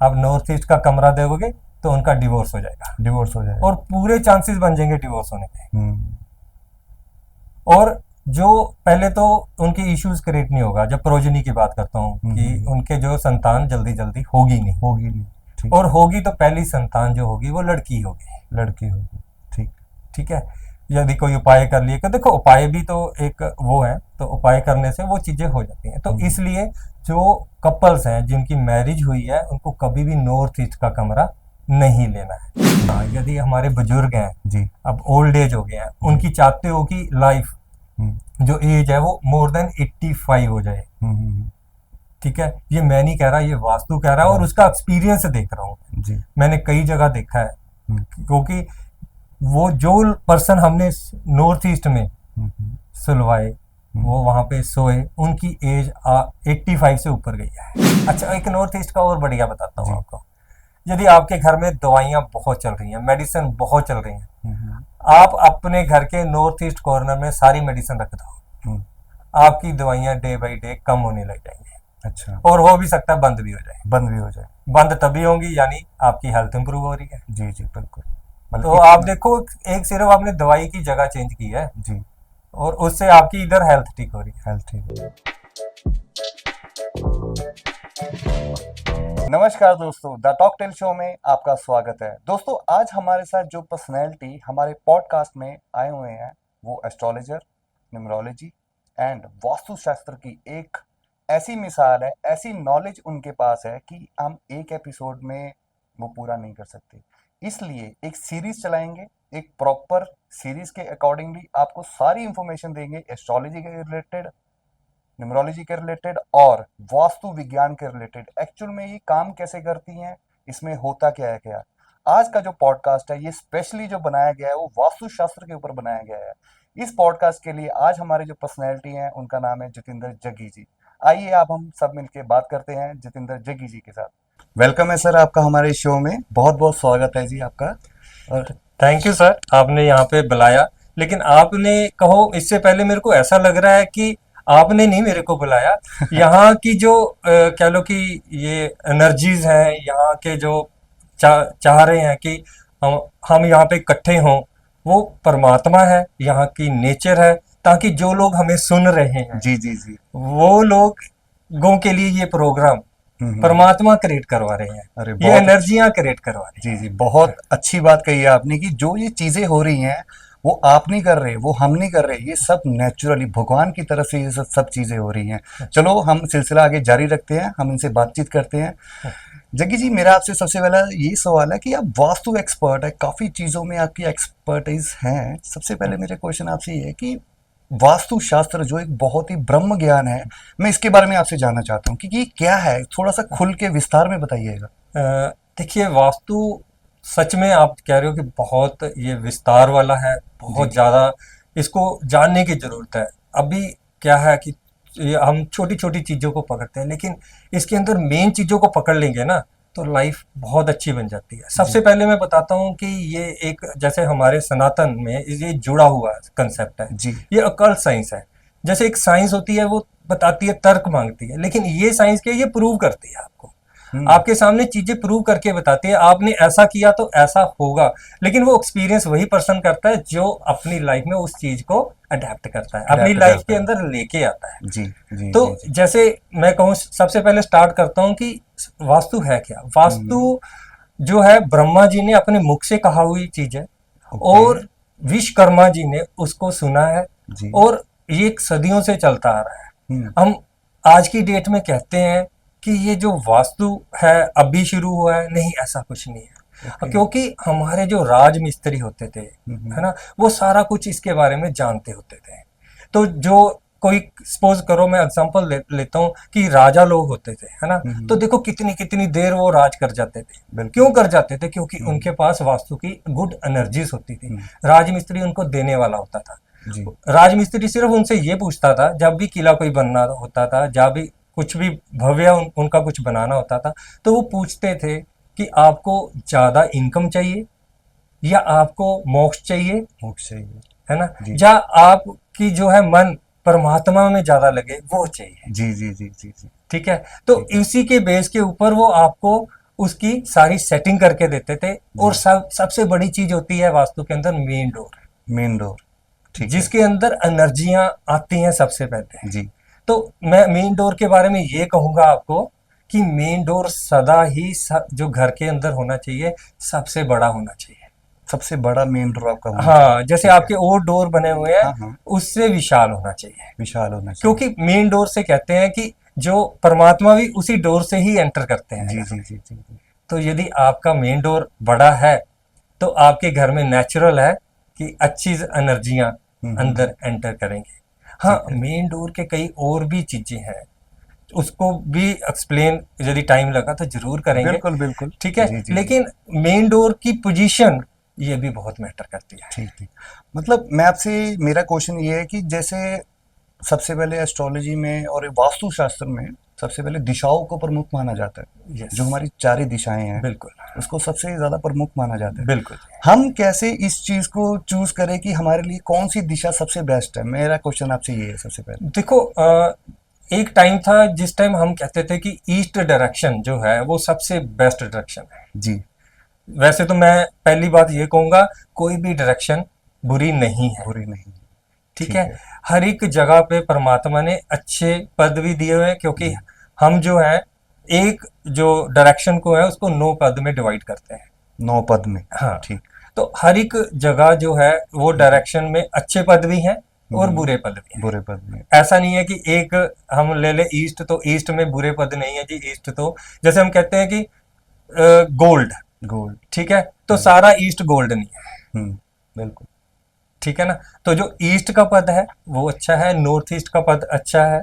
आप north east का कमरा दोगे तो उनका डिवोर्स हो जाएगा और पूरे चांसेस बन जाएंगे डिवोर्स होने के। और जो पहले तो उनके इश्यूज क्रिएट नहीं होगा, जब प्रोजनी की बात करता हूँ कि उनके जो संतान जल्दी जल्दी होगी नहीं। और होगी तो पहली संतान जो होगी वो लड़की होगी। ठीक है। यदि कोई उपाय कर लिए, तो देखो उपाय भी तो एक वो है, तो उपाय करने से वो चीजें हो जाती हैं। तो इसलिए जो कपल्स हैं जिनकी मैरिज हुई है उनको कभी भी नॉर्थ ईस्ट का कमरा नहीं लेना है। यदि हमारे बुजुर्ग हैं जी, अब ओल्ड एज हो गए हैं, उनकी चाहते हो कि लाइफ जो एज है वो मोर देन 85 हो जाए। ठीक है, ये मैं नहीं कह रहा, ये वास्तु कह रहा है और उसका एक्सपीरियंस देख रहा हूँ। मैंने कई जगह देखा है, क्योंकि वो जो पर्सन हमने नॉर्थ ईस्ट में सुलवाए, वो वहां पे सोए, उनकी एज 85 से ऊपर गई है। अच्छा, एक नॉर्थ ईस्ट का और बढ़िया बताता हूँ आपको। यदि आपके घर में दवाइयाँ बहुत चल रही हैं, मेडिसिन बहुत चल रही हैं, आप अपने घर के नॉर्थ ईस्ट कॉर्नर में सारी मेडिसिन रख दो, आपकी दवाइयाँ डे बाई डे कम होने लग जाएंगी। अच्छा, और हो भी सकता है बंद भी हो जाए। बंद तभी होंगी यानी आपकी हेल्थ इंप्रूव हो रही है। जी बिल्कुल। तो आप देखो, एक सिर्फ आपने दवाई की जगह चेंज की है जी, और उससे आपकी इधर हेल्थ ठीक हो रही है। नमस्कार दोस्तों, द टॉक टेल शो में आपका स्वागत है। दोस्तों, आज हमारे साथ जो पर्सनैलिटी हमारे पॉडकास्ट में आए हुए हैं वो एस्ट्रोलॉजर, न्यूमरोलॉजी एंड वास्तुशास्त्र की एक ऐसी मिसाल है, ऐसी नॉलेज उनके पास है कि हम एक एपिसोड में वो पूरा नहीं कर सकते। इसलिए एक सीरीज चलाएंगे, एक प्रॉपर सीरीज के अकॉर्डिंगली आपको सारी इंफॉर्मेशन देंगे एस्ट्रोलॉजी के रिलेटेड, न्यूमरोलॉजी के रिलेटेड और वास्तु विज्ञान के रिलेटेड। एक्चुअल में ये काम कैसे करती हैं, इसमें होता क्या है। आज का जो पॉडकास्ट है ये स्पेशली जो बनाया गया है वो वास्तु शास्त्र के ऊपर बनाया गया है। इस पॉडकास्ट के लिए आज हमारे जो पर्सनैलिटी हैं उनका नाम है जितेंद्र जग्गी जी। आइए आप हम सब मिलकर बात करते हैं जितेंद्र जग्गी जी के साथ। वेलकम है सर आपका हमारे शो में, बहुत बहुत स्वागत है जी आपका। और थैंक यू सर, आपने यहाँ पे बुलाया। लेकिन आपने कहो, इससे पहले मेरे को ऐसा लग रहा है कि आपने नहीं मेरे को बुलाया। यहाँ की जो कह लो कि ये एनर्जीज हैं, यहाँ के जो चाह रहे हैं कि हम यहाँ पे इकट्ठे हों, वो परमात्मा है, यहाँ की नेचर है, ताकि जो लोग हमें सुन रहे हैं जी वो लोगों के लिए ये प्रोग्राम परमात्मा क्रिएट करवा रहे हैं। अरे ये एनर्जियां क्रिएट करवा रही हैं। जी बहुत अच्छी बात कही है आपने कि जो ये चीजें हो रही हैं वो आप नहीं कर रहे, वो हम नहीं कर रहे, ये सब नेचुरली भगवान की तरफ से ये सब चीजें हो रही हैं। चलो हम सिलसिला आगे जारी रखते हैं, हम इनसे बातचीत करते हैं। जग्गी जी, मेरा आपसे सबसे पहला ये सवाल है कि आप वास्तु एक्सपर्ट है, काफी चीजों में आपकी एक्सपर्टीज है। सबसे पहले मेरा क्वेश्चन आपसे ये है कि वास्तु शास्त्र जो एक बहुत ही ब्रह्म ज्ञान है, मैं इसके बारे में आपसे जानना चाहता हूँ कि ये क्या है, थोड़ा सा खुल के विस्तार में बताइएगा। देखिए, वास्तु सच में आप कह रहे हो कि बहुत ये विस्तार वाला है, बहुत ज्यादा इसको जानने की जरूरत है। अभी क्या है कि हम छोटी छोटी चीजों को पकड़ते हैं, लेकिन इसके अंदर मेन चीजों को पकड़ लेंगे ना तो लाइफ बहुत अच्छी बन जाती है। सबसे पहले मैं बताता हूँ कि ये एक, जैसे हमारे सनातन में ये जुड़ा हुआ कंसेप्ट है जी, ये अकल्ट साइंस है। जैसे एक साइंस होती है वो बताती है, तर्क मांगती है, लेकिन ये साइंस के ये प्रूव करती है, आपको आपके सामने चीजें प्रूव करके बताती है। आपने ऐसा किया तो ऐसा होगा, लेकिन वो एक्सपीरियंस वही पर्सन करता है जो अपनी लाइफ में उस चीज को अडेप्ट करता है, अपनी लाइफ के अंदर लेके आता है। जी तो जैसे मैं कहूँ, सबसे पहले स्टार्ट करता हूँ कि वास्तु है क्या। वास्तु जो है ब्रह्मा जी ने अपने मुख से कहा हुई चीज है, और विश्वकर्मा जी ने उसको सुना है, और ये सदियों से चलता आ रहा है। हम आज की डेट में कहते हैं कि ये जो वास्तु है अभी शुरू हुआ है, नहीं, ऐसा कुछ नहीं है। क्योंकि हमारे जो राज मिस्त्री होते थे, है ना, वो सारा कुछ इसके बारे में जानते होते थे। तो जो कोई, सपोज करो मैं एग्जांपल लेता हूँ कि राजा लोग होते थे, है ना, तो देखो कितनी कितनी देर वो राज कर जाते थे। क्यों कर जाते थे? क्योंकि उनके पास वास्तु की गुड एनर्जीज होती थी। राजमिस्त्री उनको देने वाला होता था। राजमिस्त्री सिर्फ उनसे ये पूछता था, जब भी किला कोई बनना होता था, जब भी कुछ भी भव्य उनका कुछ बनाना होता था, तो वो पूछते थे कि आपको ज्यादा इनकम चाहिए या आपको मोक्ष चाहिए, है ना, या आपकी जो है मन परमात्मा में ज्यादा लगे, वो चाहिए। जी। ठीक है, तो इसी के बेस के ऊपर वो आपको उसकी सारी सेटिंग करके देते थे। और सबसे बड़ी चीज होती है वास्तु के अंदर मेन डोर, मेन डोर, ठीक है। जिसके अंदर एनर्जियां आती हैं सबसे पहले। जी। तो मैं मेन डोर के बारे में ये कहूंगा आपको कि मेन डोर सदा ही जो घर के अंदर होना चाहिए सबसे बड़ा होना चाहिए। सबसे बड़ा मेन डोर आपका होना हाँ, चाहिए, जैसे ठीक है। आपके और डोर बने हुए हैं हाँ हाँ, उससे विशाल होना चाहिए, विशाल होना चाहिए। क्योंकि मेन डोर से कहते हैं कि जो परमात्मा भी उसी डोर से ही एंटर करते हैं। जी जी जी जी जी। तो यदि आपका मेन डोर बड़ा है तो आपके घर में नेचुरल है कि अच्छी एनर्जियां अंदर एंटर करेंगे। हाँ, ठीक है। मेन डोर के कई और भी चीजें हैं, उसको भी एक्सप्लेन यदि टाइम लगा तो जरूर करेंगे। बिल्कुल बिल्कुल, ठीक है, जी जी जी। लेकिन मेन डोर की पोजीशन ये भी बहुत मैटर करती है। ठीक ठीक। मतलब मैं आपसे, मेरा क्वेश्चन ये है कि जैसे सबसे पहले एस्ट्रोलॉजी में और वास्तु शास्त्र में सबसे पहले दिशाओं को प्रमुख माना जाता है। यस, जो हमारी चार दिशाएं हैं बिल्कुल उसको सबसे ज्यादा प्रमुख माना जाता है। बिल्कुल। हम कैसे इस चीज को चूज करें कि हमारे लिए कौन सी दिशा सबसे बेस्ट है? मेरा क्वेश्चन आपसे ये है सबसे पहले। देखो, एक टाइम था जिस टाइम हम कहते थे कि ईस्ट डायरेक्शन जो है वो सबसे बेस्ट डायरेक्शन है। जी। वैसे तो मैं पहली बात ये कहूंगा, कोई भी डायरेक्शन बुरी नहीं है, बुरी नहीं। ठीक ठीक है। है। हर एक जगह पे परमात्मा ने अच्छे पद भी दिए हुए हैं, क्योंकि हम जो है एक जो डायरेक्शन को है उसको 9 पद में डिवाइड करते हैं। 9 पद में, हाँ, ठीक। तो हर एक जगह जो है वो डायरेक्शन में अच्छे पद भी हैं और बुरे पद भी हैं। बुरे पद में। ऐसा नहीं है कि एक हम ले ले ईस्ट तो ईस्ट में बुरे पद नहीं है जी। ईस्ट तो जैसे हम कहते हैं कि गोल्ड, गोल्ड, ठीक है, तो सारा ईस्ट गोल्ड नहीं है, बिल्कुल। ठीक है ना। तो जो ईस्ट का पद है वो अच्छा है, नॉर्थ ईस्ट का पद अच्छा है,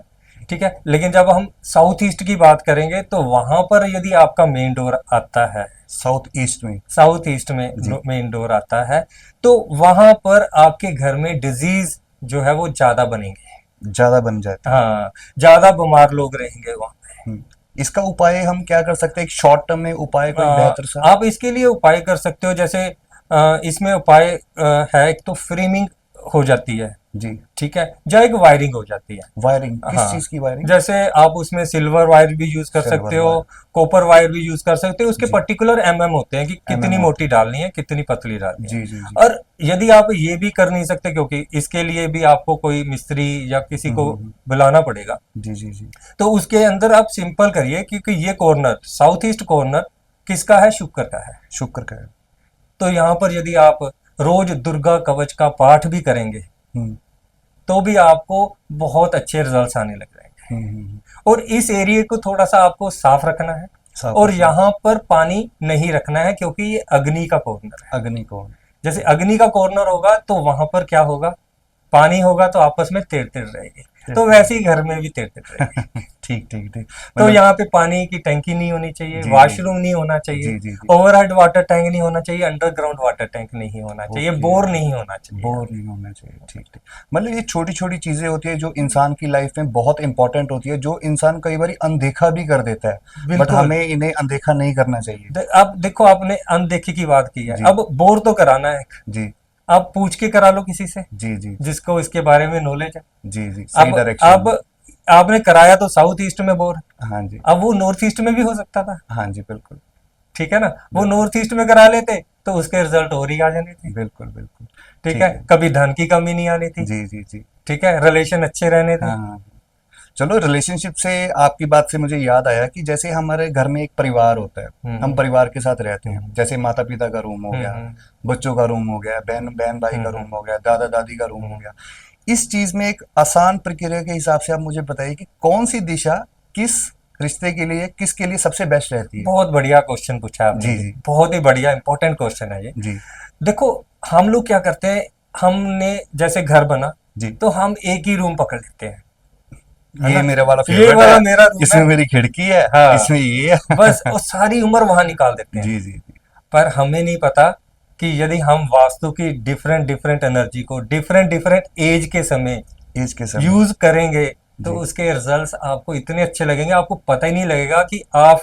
ठीक है। लेकिन जब हम साउथ ईस्ट की बात करेंगे तो वहां पर यदि आपका मेन डोर आता है, साउथ ईस्ट में, साउथ ईस्ट में जी। मेन डोर आता है, तो वहां पर आपके घर में डिजीज जो है वो ज्यादा बनेंगे, ज्यादा बन जाता हाँ, ज्यादा बीमार लोग रहेंगे वहां पे। है। इसका उपाय हम क्या कर सकते हैं? एक शॉर्ट टर्म में उपाय कोई बेहतर सा? आप इसके लिए उपाय कर सकते हो, जैसे इसमें उपाय है, एक तो फ्रेमिंग हो जाती है, जी। ठीक है, या एक वायरिंग हो जाती है। वायरिंग, किस हाँ, चीज की वायरिंग? जैसे आप उसमें सिल्वर वायर भी यूज कर सिल्वर सकते हो, वायर। कॉपर वायर भी यूज कर सकते हो। उसके जी। पर्टिकुलर होते हैं कि कितनी होते मोटी डालनी है, कितनी पतली डालनी है। जी जी जी। और यदि आप ये भी कर नहीं सकते, क्योंकि इसके लिए भी आपको कोई मिस्त्री या किसी को बुलाना पड़ेगा, जी जी जी। तो उसके अंदर आप सिंपल करिए, क्योंकि ये कॉर्नर, साउथ ईस्ट कॉर्नर किसका है? शुक्र का है। शुक्र का है। तो यहाँ पर यदि आप रोज दुर्गा कवच का पाठ भी करेंगे तो भी आपको बहुत अच्छे रिजल्ट्स आने लग जाएंगे। और इस एरिया को थोड़ा सा आपको साफ रखना है, और यहाँ पर पानी नहीं रखना है, क्योंकि ये अग्नि का कॉर्नर है। अग्नि कॉर्नर, जैसे अग्नि का कॉर्नर होगा तो वहां पर क्या होगा? पानी होगा तो आपस में तेड़ तेड़ रहेगी, तो वैसे ही घर में भी तेड़ तेड़ रहेगी। ठीक ठीक ठीक। तो यहाँ पे पानी की टंकी नहीं होनी चाहिए, वॉशरूम नहीं होना चाहिए, ओवरहेड वाटर टैंक नहीं होना चाहिए, अंडरग्राउंड वाटर टैंक नहीं होना चाहिए, बोर नहीं होना चाहिए, बोर नहीं होना चाहिए। ठीक ठीक। मतलब ये छोटी छोटी चीजें होती है जो इंसान की लाइफ में बहुत इंपॉर्टेंट होती है, जो इंसान कई बार अनदेखा भी कर देता है, बट हमें इन्हें अनदेखा नहीं करना चाहिए। अब देखो, आपने अनदेखी की बात की है, अब बोर तो कराना है जी। आप पूछ के करा लो किसी से, जी जी, जिसको इसके बारे में नॉलेज है। जी जी, सही डायरेक्शन। अब आपने कराया तो साउथ ईस्ट में बोर, हाँ जी, अब वो नॉर्थ ईस्ट में भी हो सकता था। हाँ जी, बिल्कुल, ठीक है ना। वो नॉर्थ ईस्ट में करा लेते तो उसके रिजल्ट और ही आ जाने थे। बिल्कुल बिल्कुल, ठीक है, कभी धन की कमी नहीं आनी थी। जी जी जी, ठीक है, रिलेशन अच्छे रहने थे। हाँ। चलो, रिलेशनशिप से आपकी बात से मुझे याद आया कि जैसे हमारे घर में एक परिवार होता है, हम परिवार के साथ रहते हैं, जैसे माता पिता का रूम हो गया, बच्चों का रूम हो गया, बहन बहन भाई का रूम हो गया, दादा दादी का रूम हो गया। इस चीज में एक आसान प्रक्रिया के हिसाब से आप मुझे बताइए कि कौन सी दिशा किस रिश्ते के लिए, किसके लिए सबसे बेस्ट रहती है? बहुत बढ़िया क्वेश्चन पूछा आपने। जी जी, बहुत ही बढ़िया इंपॉर्टेंट क्वेश्चन है ये जी। देखो, हम लोग क्या करते हैं, हमने जैसे घर बना जी, तो हम एक ही रूम पकड़ लेते हैं, ये मेरा वाला ये वाला है, मेरा रूम इसमें है, मेरी खिड़की है, हाँ, इसमें ये है, बस वो सारी उम्र वहां निकाल देते हैं। जी जी जी। पर हमें नहीं पता कि यदि हम वास्तु की डिफरेंट डिफरेंट एनर्जी को डिफरेंट डिफरेंट एज के समय यूज करेंगे तो उसके रिजल्ट्स आपको इतने अच्छे लगेंगे, आपको पता ही नहीं लगेगा कि आप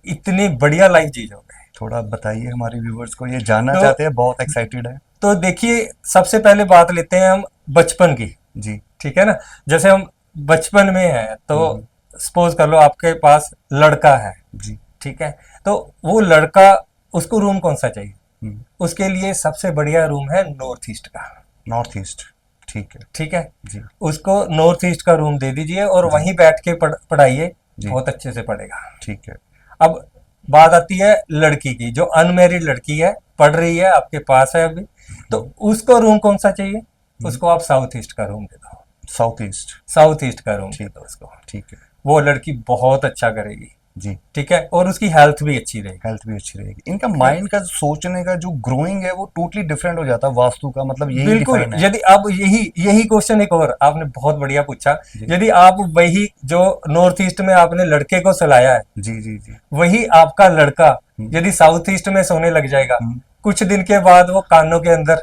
इतनी बढ़िया लाइफ जी जाओगे। थोड़ा बताइए, हमारे व्यूअर्स को ये जानना चाहते हैं, बहुत एक्साइटेड है। तो देखिए, सबसे पहले बात लेते हैं हम बचपन की जी, ठीक है ना। जैसे हम बचपन में हैं तो सपोज कर लो आपके पास लड़का है जी, ठीक है। तो वो लड़का, उसको रूम कौन सा चाहिए? हम्म, उसके लिए सबसे बढ़िया रूम है नॉर्थ ईस्ट का। नॉर्थ ईस्ट, ठीक है। ठीक है, जी उसको नॉर्थ ईस्ट का रूम दे दीजिए और जी वहीं बैठ के पढ़ाइए, जी, बहुत अच्छे से पढ़ेगा। ठीक है। अब बात आती है लड़की की, जो अनमेरिड लड़की है, पढ़ रही है, आपके पास है अभी, तो उसको रूम कौन सा चाहिए? उसको आप साउथ ईस्ट का रूम दे दो। साउथ ईस्ट, साउथ ईस्ट का रूम दे ठीक दो उसको। ठीक है। वो लड़की बहुत अच्छा करेगी, जी, ठीक है, और उसकी हेल्थ भी अच्छी रहेगी। हेल्थ भी अच्छी रहेगी। इनका माइंड का सोचने का जो ग्रोइंग है वो टोटली डिफरेंट हो जाता है, वास्तु का मतलब यही बिल्कुल, डिफाइन है। यदि आप यही यही क्वेश्चन एक और आपने बहुत बढ़िया पूछा। जी यदि आप वही जो नॉर्थ ईस्ट में आपने लड़के को सुलाया है, जी जी जी। वही आपका लड़का हम्म, यदि साउथ ईस्ट में सोने लग जाएगा, हम्म, कुछ दिन के बाद वो कानों के अंदर,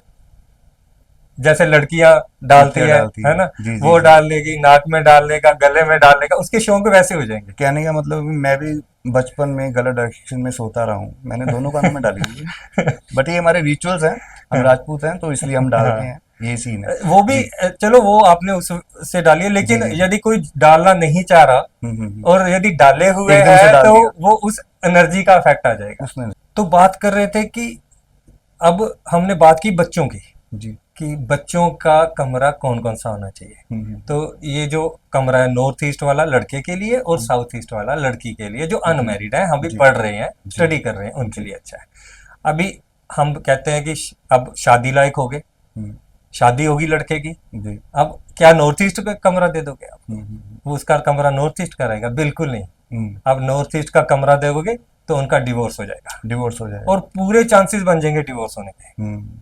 जैसे लड़कियां डालती टिकिया डालती है है, ना, जी जी वो जी। डाल लेगी, नाक में डाल लेगा, गले में डाल लेगा, उसके शौक वैसे हो जाएंगे। कहने का मतलब मैं भी बचपन में गलत डायरेक्शन में सोता रहा हूँ, मैंने दोनों कानों में डाली हुई है। बट ये हमारे रिचुअल्स हैं, हम राजपूत हैं तो इसलिए हम डालते हाँ, हैं, ये सीन है। वो भी जी चलो वो आपने उससे डाली है, जी लेकिन जी जी। यदि कोई डालना नहीं चाह रहा हम्म। और यदि डाले हुए एकदम से है, डाल तो दिया वो उस एनर्जी का इफेक्ट आ जाएगा। उसने। तो बात कर रहे थे कि अब हमने बात की बच्चों की, जी। कि बच्चों का कमरा कौन कौन सा होना चाहिए। हम्म तो ये जो कमरा है नॉर्थ ईस्ट वाला लड़के के लिए और हम्म, साउथ ईस्ट वाला लड़की के लिए, जो अनमैरिड है, हम भी जी पढ़ रहे हैं, जी स्टडी कर रहे हैं, उनके जी। लिए अच्छा है। अभी हम कहते हैं कि अब शादी लायक हो गए, हम्म, शादी होगी लड़के की। जी। अब क्या नॉर्थ ईस्ट का कमरा दे दोगे आप? हम्म। वो उसका कमरा नॉर्थ ईस्ट का रहेगा? बिल्कुल नहीं। हम्म, अब नॉर्थ ईस्ट का कमरा दोगे तो उनका डिवोर्स हो जाएगा, डिवोर्स हो जाएगा। और पूरे चांसेस बन जाएंगे डिवोर्स होने के। हम्म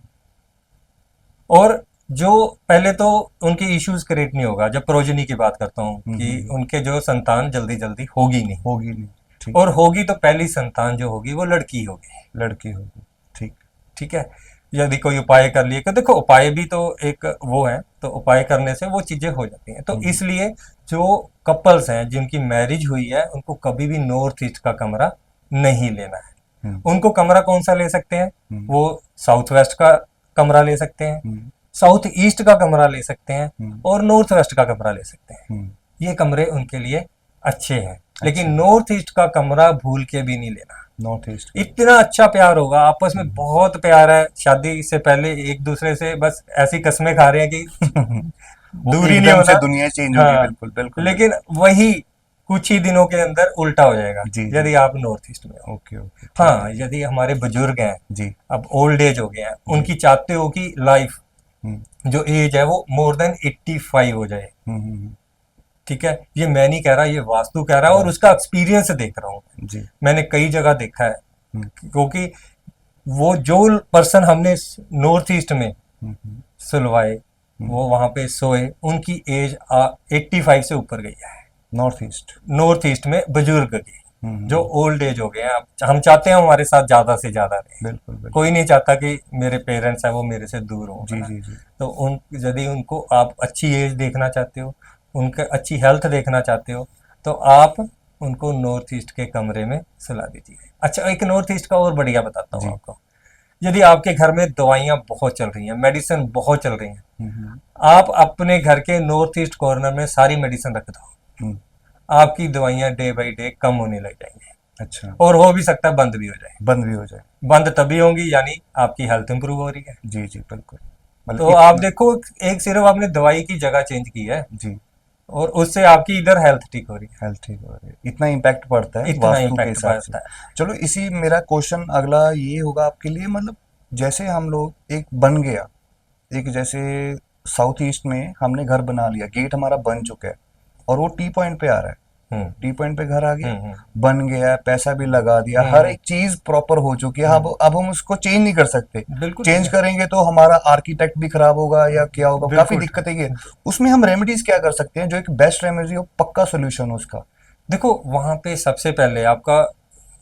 और जो पहले तो उनके इश्यूज क्रिएट नहीं होगा, जब प्रोजनी की बात करता हूँ, कि हम्म, उनके जो संतान जल्दी जल्दी होगी नहीं, होगी नहीं, ठीक। और होगी तो पहली संतान जो होगी वो लड़की होगी। लड़की होगी, ठीक। ठीक है, यदि कोई उपाय कर लिए, कि देखो उपाय भी तो एक वो है, तो उपाय करने से वो चीजें हो जाती हैं। तो हम्म इसलिए जो कपल्स हैं जिनकी मैरिज हुई है, उनको कभी भी नॉर्थ ईस्ट का कमरा नहीं लेना है। हम्म उनको कमरा कौन सा ले सकते हैं? हम्म वो साउथ वेस्ट का कमरा ले सकते हैं, हम्म साउथ ईस्ट का कमरा ले सकते हैं, हम्म और नॉर्थ वेस्ट का कमरा ले सकते हैं। हम्म, ये कमरे उनके लिए अच्छे हैं, लेकिन अच्छा। नॉर्थ ईस्ट का कमरा भूल के भी नहीं लेना। नॉर्थ ईस्ट का। इतना अच्छा प्यार होगा आपस में, हम्म। बहुत प्यार है, शादी से पहले एक दूसरे से बस ऐसी कस्में खा रहे हैं कि वो दूरी नहीं एकदम से होना। दुनिया चेंज होगी, हाँ, बिल्कुल बिल्कुल लेकिन बिल्कुल। वही कुछ ही दिनों के अंदर उल्टा हो जाएगा, जी जी यदि जी। आप नॉर्थ ईस्ट में हो। ओके ओके, ठीक हाँ, है। यदि हमारे बुजुर्ग हैं, जी अब ओल्ड एज हो गए हैं, जी। उनकी चाहते हो कि लाइफ हम्म जो एज है वो मोर देन 85 हो जाए। हम्म हम्म, ठीक है, ये मैं नहीं कह रहा, ये वास्तु कह रहा है, और वाह, उसका एक्सपीरियंस देख रहा हूँ। जी। मैंने कई जगह देखा है, हम्म क्योंकि वो जो पर्सन हमने नॉर्थ ईस्ट में हम्म सुलवाए, हम्म। वो वहां पे सोए, उनकी एज 85 से ऊपर गई है, नॉर्थ ईस्ट। नॉर्थ ईस्ट में बुजुर्ग की, जो हम्म, ओल्ड एज हो गए हैं। अब हम चाहते हैं हमारे साथ ज्यादा से ज्यादा रहे, बिल्कुल बिल्कुल। कोई नहीं चाहता कि मेरे पेरेंट्स हैं वो मेरे से दूर हो, है जी ना। जी जी। तो उन यदि उनको आप अच्छी एज देखना चाहते हो, उनके अच्छी हेल्थ देखना चाहते हो, तो आप उनको नॉर्थ ईस्ट के कमरे में सुला दीजिए। अच्छा, एक नॉर्थ ईस्ट का और बढ़िया बताता हूँ जी। आपको। यदि आपके घर में दवाइयाँ बहुत चल रही हैं, मेडिसिन बहुत चल रही हैं, हम्म आप अपने घर के नॉर्थ ईस्ट कॉर्नर में सारी मेडिसिन रख दो, हम्म, आपकी दवाइयाँ डे बाई डे कम होने लग जाएंगी, अच्छा। और हो भी सकता है बंद भी हो जाए। बंद भी हो जाए। बंद तभी होंगी यानी आपकी हेल्थ इंप्रूव हो रही है। जी जी बिल्कुल। मतलब तो आप इतना। देखो, एक सिर्फ आपने दवाई की जगह चेंज की है, जी। और उससे आपकी इधर हेल्थ ठीक हो रही हेल्थ ठीक हो रही है, इतना इम्पैक्ट पड़ता है, है इतना वास्तु के इम्पैक्ट हिसाब से। पड़ता है। चलो, इसी मेरा क्वेश्चन अगला ये होगा आपके लिए, मतलब जैसे हम लोग एक बन गया, एक जैसे साउथ ईस्ट में हमने घर बना लिया, गेट हमारा बन चुका है, और वो टी पॉइंट पे आ रहा है, हम्म टी पॉइंट पे घर आ गया, हम्म बन गया, पैसा भी लगा दिया, हर हम्म एक चीज प्रॉपर हो चुकी है। हम्म, अब हम उसको चेंज नहीं कर सकते। बिल्कुल चेंज भैया, करेंगे तो हमारा आर्किटेक्ट भी खराब होगा या क्या होगा, काफी बिल्कुल। दिक्कतें है। उसमें हम रेमेडीज क्या कर सकते हैं जो एक बेस्ट रेमेडी हो, पक्का सोल्यूशन हो उसका? देखो वहां पे सबसे पहले आपका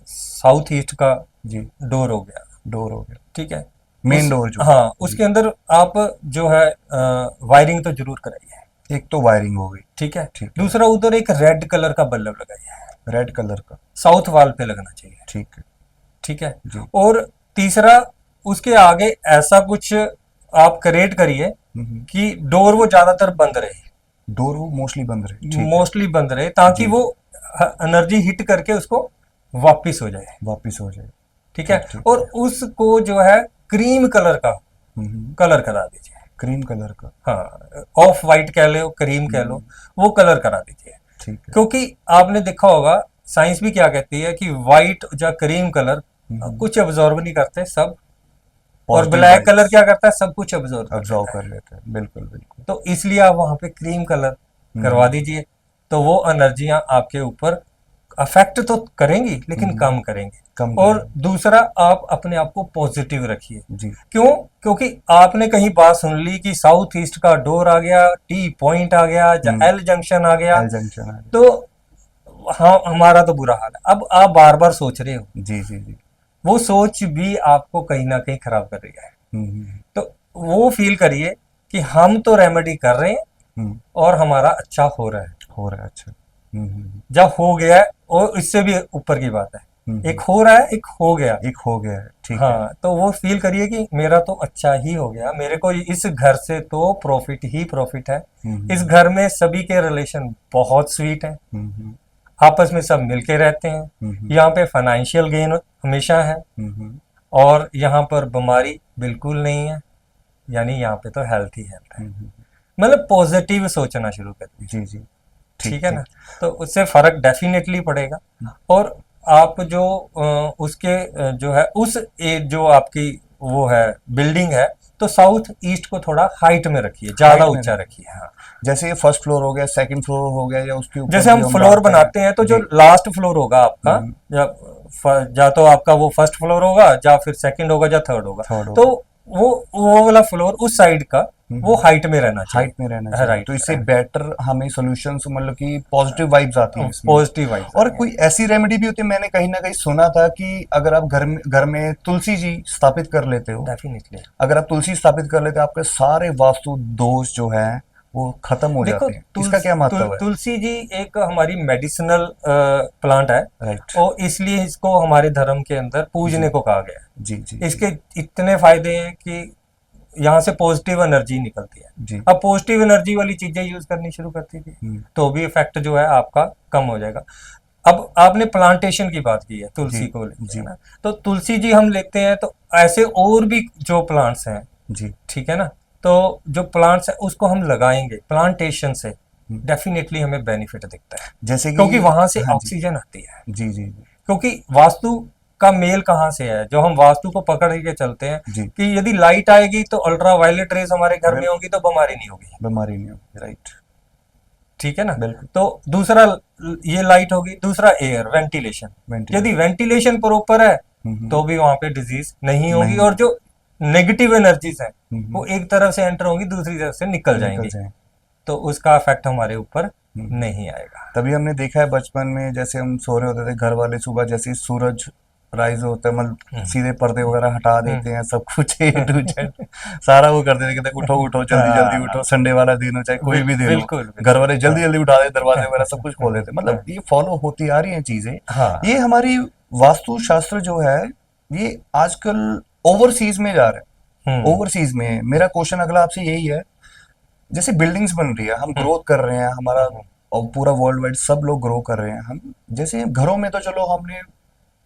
साउथ ईस्ट का जी। डोर हो गया, डोर हो गया, ठीक है। मेन उस डोर जो। हाँ, जी। उसके अंदर आप जो है वायरिंग तो जरूर कराइए, एक तो वायरिंग हो गई, ठीक है। ठीक है। दूसरा, उधर एक रेड कलर का बल्ब लगाइए, रेड कलर का, साउथ वॉल पे लगना चाहिए, ठीक है। ठीक है। जी। और तीसरा, उसके आगे ऐसा कुछ आप क्रिएट करिए कि डोर वो ज्यादातर बंद रहे, डोर वो मोस्टली बंद रहे, ठीक है। मोस्टली बंद रहे, ताकि जी वो एनर्जी हिट करके उसको वापिस हो जाए, वापिस हो जाए। ठीक है। ठीक और है। उसको जो है क्रीम कलर का कलर करा दीजिए। क्रीम कलर का। हाँ, ऑफ वाइट कह लो, क्रीम कह लो, वो कलर करा दीजिए। ठीक है। क्योंकि आपने देखा होगा साइंस भी क्या कहती है कि वाइट या क्रीम कलर कुछ अब्जॉर्ब नहीं करते सब, और पॉजिटिव ब्लैक कलर वाइब्स क्या करता है, सब कुछ अब्जॉर्ब कर ऑब्जर्व लेता कर है। लेते हैं, बिल्कुल बिल्कुल। तो इसलिए आप वहां पे क्रीम कलर करवा दीजिए, तो वो एनर्जियां आपके ऊपर अफेक्ट तो करेंगी लेकिन कम करेंगी। कम और करेंगे। दूसरा, आप अपने आप को पॉजिटिव रखिए। जी। क्यों? क्योंकि आपने कहीं बात सुन ली कि साउथ ईस्ट का डोर आ गया, टी पॉइंट आ गया, एल जंक्शन आ गया, एल जंक्शन आ गया। तो हाँ, हमारा तो बुरा हाल है। अब आप बार बार सोच रहे हो, जी जी जी। वो सोच भी आपको कहीं ना कहीं खराब कर रही है। हम्म तो वो फील करिए कि हम तो रेमेडी कर रहे हैं हम्म, और हमारा अच्छा हो रहा है। हो रहा है, अच्छा। जब हो गया है, और इससे भी ऊपर की बात है, एक हो रहा है, एक हो गया। एक हो गया है, ठीक है। हाँ, तो वो फील करिए कि मेरा तो अच्छा ही हो गया, मेरे को इस घर से तो प्रॉफिट ही प्रॉफिट है। इस घर में सभी के रिलेशन बहुत स्वीट है, हम्म आपस में सब मिलके रहते हैं। यहाँ पे फाइनेंशियल गेन हमेशा है, हम्म और यहाँ पर बीमारी बिल्कुल नहीं है, यानी यहाँ पे तो हेल्थ ही हेल्थ है। मतलब पॉजिटिव सोचना शुरू कर दीजिए, जी जी। ठीक ठीक है ठीक। ना। तो उससे फर्क डेफिनेटली पड़ेगा। और आप जो उसके जो है उस जो आपकी वो है बिल्डिंग है, तो साउथ ईस्ट को थोड़ा हाइट में रखिए, ज्यादा हाइट में ऊंचा रखिए। हाँ, जैसे ये फर्स्ट फ्लोर हो गया, सेकंड फ्लोर हो गया, या उसके ऊपर जैसे भी हम हम फ्लोर डालते बनाते हैं, तो जो जी। लास्ट फ्लोर होगा आपका, हम्म, या या तो आपका वो फर्स्ट फ्लोर होगा, या फिर सेकंड होगा, या थर्ड होगा, थर्ड तो होगा। वो वाला फ्लोर उस साइड का वो हाइट में रहना हाइट चाहिए। में रहना चाहिए, राइट तो में इससे रहना बेटर हमें सॉल्यूशंस, मतलब कि पॉजिटिव वाइब्स आती हैं चाहिए, इसमें। पॉजिटिव वाइब्स और आएंगे। कोई ऐसी रेमेडी भी होती है, मैंने कहीं ना कहीं सुना था कि अगर आप घर में तुलसी जी स्थापित कर लेते हो, डेफिनेटली। अगर आप तुलसी स्थापित कर लेते हो, आपके सारे वास्तु दोष जो है वो खत्म हो देखो, जाते हैं। इसका क्या महत्व है? तुलसी जी एक हमारी मेडिसिनल प्लांट है, राइट। और इसलिए इसको हमारे धर्म के अंदर जी पूजने को कहा गया जी जी है। जी इसके इतने फायदे हैं कि यहाँ से पॉजिटिव एनर्जी निकलती है। जी। अब पॉजिटिव एनर्जी वाली चीजें यूज करनी शुरू कर दीजिए, तो भी इफेक्ट जो है आपका कम हो जाएगा। अब आपने प्लांटेशन की बात की है जी तुलसी को लेके, जी है ना। तो तुलसी जी हम लेते हैं, तो ऐसे और भी जो प्लांट्स हैं, जी। ठीक है ना। तो जो प्लांट्स है उसको हम लगाएंगे प्लांटेशन से, डेफिनेटली हमें बेनिफिट दिखता है, जैसे कि क्योंकि वहां से हाँ जी ऑक्सीजन आती है। जी जी जी क्योंकि वास्तु का मेल कहाँ से है, जो हम वास्तु को पकड़ के चलते हैं जी। कि यदि लाइट आएगी तो अल्ट्रा वायलेट रेज हमारे घर में बिल्कुल, होंगी, तो बीमारी नहीं होगी, बीमारी नहीं होगी, राइट। ठीक है ना। बिल्कुल। तो दूसरा, ये लाइट होगी, दूसरा एयर वेंटिलेशन। यदि वेंटिलेशन। वेंटिलेशन प्रॉपर है, हम्म, तो भी वहां पे डिजीज नहीं होगी, नहीं और जो नेगेटिव एनर्जीज है वो हम्म, एक तरफ से एंटर होंगी, दूसरी तरफ से निकल निकल जाएंगी, जाए। तो उसका इफेक्ट हमारे ऊपर हम्म। नहीं आएगा। तभी हमने देखा है बचपन में, जैसे हम सो रहे होते थे, घर वाले सुबह जैसे ही सूरज राइज होता है, मतलब सीधे पर्दे वगैरह हटा देते हैं, सब कुछ ए टू जेड सारा वो कर देते हैं, कहते हैं, उठो उठो जल्दी जल्दी हाँ, उठो, संडे वाला दिन हो चाहे कोई भी दिन हो, बिल्कुल घर बिल्कुल। वाले हाँ जल्दी जल्दी उठा देते, दरवाजे वगैरह सब कुछ खोल देते, मतलब ये फॉलो होती आ रही है चीजें। हाँ। ये हमारी वास्तु शास्त्र जो है, ये आजकल ओवरसीज में जा रहा है। हम्म ओवरसीज में मेरा क्वेश्चन अगला आपसे यही है, जैसे बिल्डिंग्स बन रही है, हम हम्म ग्रोथ कर रहे हैं, हमारा हम्म और पूरा वर्ल्ड वाइड सब लोग ग्रो कर रहे हैं, हम जैसे घरों में तो चलो हमने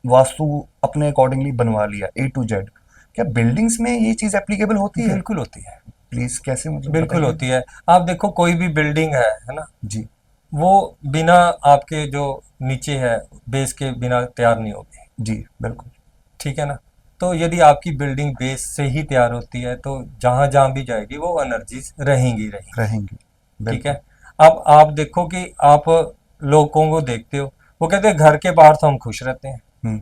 वास्तु अपने अकॉर्डिंगली बनवा लिया ए टू जेड, क्या बिल्डिंग्स में ये चीज एप्लीकेबल होती है? बिल्कुल होती है, प्लीज कैसे, मतलब बिल्कुल बताइए। होती है। आप देखो, कोई भी बिल्डिंग है ना, जी वो बिना आपके जो नीचे है बेस के बिना तैयार नहीं होगी, जी बिल्कुल। ठीक है ना। तो यदि आपकी बिल्डिंग बेस से ही तैयार होती है, तो जहां जहां भी जाएगी वो एनर्जीज रहेंगी रहेंगी, रहेंगी। ठीक बिल्कुल। है। अब आप देखो कि आप लोगों को देखते हो, वो कहते हैं घर के बाहर तो हम खुश रहते हैं, हम्म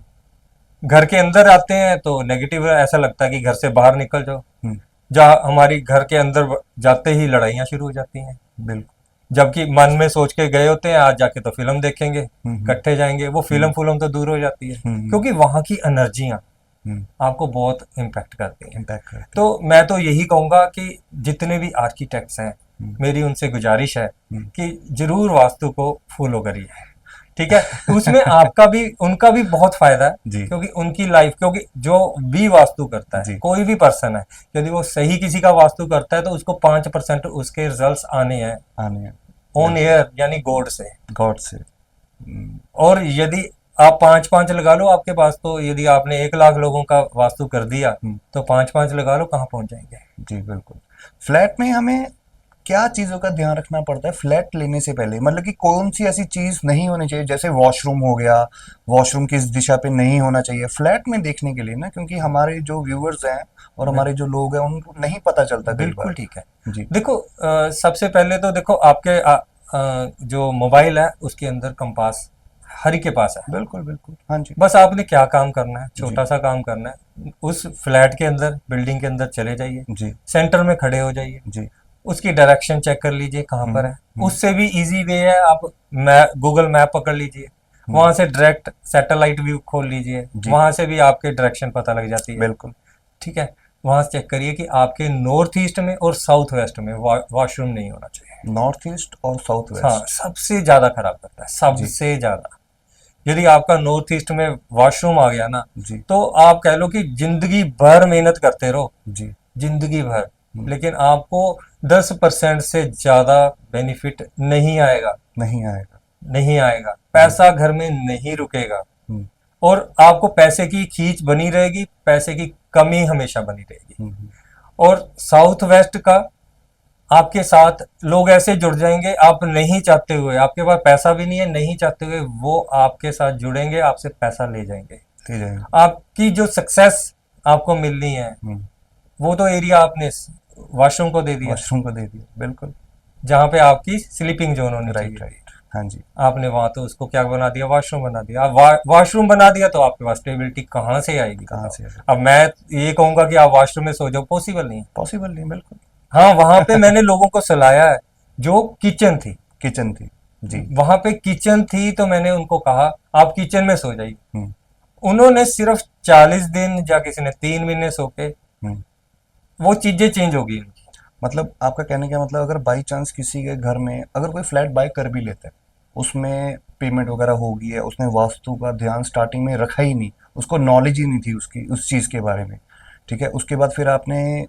घर के अंदर आते हैं तो नेगेटिव, ऐसा लगता है कि घर से बाहर निकल जाओ। हम्म जहाँ हमारी घर के अंदर जाते ही लड़ाइयाँ शुरू हो जाती हैं, बिल्कुल। जबकि मन में सोच के गए होते हैं आज जाके तो फिल्म देखेंगे, हम्म इकट्ठे जाएंगे, वो फिल्म फिल्म तो दूर हो जाती है, हम्म क्योंकि वहां की एनर्जियां हम्म आपको बहुत इम्पैक्ट करती हैं। इम्पैक्ट करते तो मैं तो यही कहूंगा कि जितने भी आर्किटेक्ट्स हैं, हम्म मेरी उनसे गुजारिश है हम्म कि जरूर वास्तु को फॉलो करिए, ठीक है। उसमें आपका भी उनका भी बहुत फायदा है, जी क्योंकि उनकी लाइफ, क्योंकि जो भी वास्तु करता है, जी। कोई भी पर्सन है, यदि वो सही किसी का वास्तु करता है, तो उसको 5% उसके रिजल्ट्स आने हैं आने हैं। ऑन एयर, यानी गॉड से। गॉड से। और यदि आप 5-5 लगा लो आपके पास, तो यदि आपने 1 लाख लोगों का वास्तु कर दिया तो 5-5 लगा लो, कहाँ पहुंच जाएंगे। जी बिल्कुल। फ्लैट में हमें क्या चीज़ों का ध्यान रखना पड़ता है फ्लैट लेने से पहले, मतलब कि कौन सी ऐसी चीज़ नहीं होनी चाहिए, जैसे वॉशरूम हो गया, वॉशरूम किस दिशा पे नहीं होना चाहिए फ्लैट में देखने के लिए ना, क्योंकि हमारे जो व्यूअर्स हैं और हमारे जो लोग हैं उनको नहीं पता चलता कई बिल्कुल बार। ठीक है। जी देखो सबसे पहले तो देखो आपके जो मोबाइल है उसके अंदर कंपास हर एक के पास है। बिल्कुल बिल्कुल, हाँ जी बस आपने क्या काम करना है, जी छोटा सा काम करना है, उस फ्लैट के अंदर, बिल्डिंग के अंदर चले जाइए, जी सेंटर में खड़े हो जाइए, जी। उसकी डायरेक्शन चेक कर लीजिए कहाँ पर है। हम्म उससे भी इजी वे है, आप गूगल मैप पकड़ लीजिए, हम्म, वहां से डायरेक्ट सैटेलाइट व्यू खोल लीजिए, जी वहां से भी आपके डायरेक्शन पता लग जाती है। बिल्कुल। ठीक है, वहां से चेक करिए कि आपके नॉर्थ ईस्ट में और साउथ वेस्ट में वॉशरूम नहीं होना चाहिए। नॉर्थ ईस्ट और साउथ हाँ, वेस्ट। सबसे ज्यादा खराब करता है, जी सबसे ज्यादा। यदि आपका नॉर्थ ईस्ट में वॉशरूम आ गया ना, जी तो आप कह लो कि जिंदगी भर मेहनत करते रहो, जी। जिंदगी भर, हम्म, लेकिन आपको 10% से ज्यादा बेनिफिट नहीं आएगा। नहीं आएगा। नहीं आएगा, जी। पैसा घर में नहीं रुकेगा, हम्म और आपको पैसे की खींच बनी रहेगी, पैसे की कमी हमेशा बनी रहेगी। हम्म और साउथ वेस्ट का आपके साथ लोग ऐसे जुड़ जाएंगे, आप नहीं चाहते हुए, आपके पास पैसा भी नहीं है, नहीं चाहते हुए वो आपके साथ जुड़ेंगे, आपसे पैसा ले जाएंगे। ले जाएंगे। आपकी जो सक्सेस आपको मिलनी है, हम्म। वो तो एरिया आपने वॉशरूम को दे दिया, वॉशरूम को दे दिया, बिल्कुल। जहां पे आपकी स्लीपिंग जोन होनी राइट चाहिए थी। राइट, हाँ जी। आपने वहां तो उसको क्या बना दिया, वॉशरूम बना दिया। अब वॉशरूम बना दिया तो आपके पास स्टेबिलिटी कहाँ से आएगी कहाँ बताओ। से आएगा? अब मैं ये कहूंगा कि आप वॉशरूम में सो जाओ, पॉसिबल नहीं। पॉसिबल नहीं, बिल्कुल। हाँ, वहां पे मैंने लोगों को सलाया है, जो किचन थी, किचन थी। जी। वहां पे किचन थी, तो मैंने उनको कहा आप किचन में सो जाइए। हम्म उन्होंने सिर्फ 40 दिन, या किसी ने 3 महीने सो के, हम्म। वो चीजें चेंज हो गई उनकी। मतलब आपका कहने का मतलब, अगर बाई चांस किसी के घर में अगर कोई फ्लैट बाय कर भी लेता है, उसमें पेमेंट वगैरह हो गई है, उसने वास्तु का ध्यान स्टार्टिंग में रखा ही नहीं, उसको नॉलेज ही नहीं थी उसकी उस चीज़ के बारे में, ठीक है, उसके बाद फिर आपने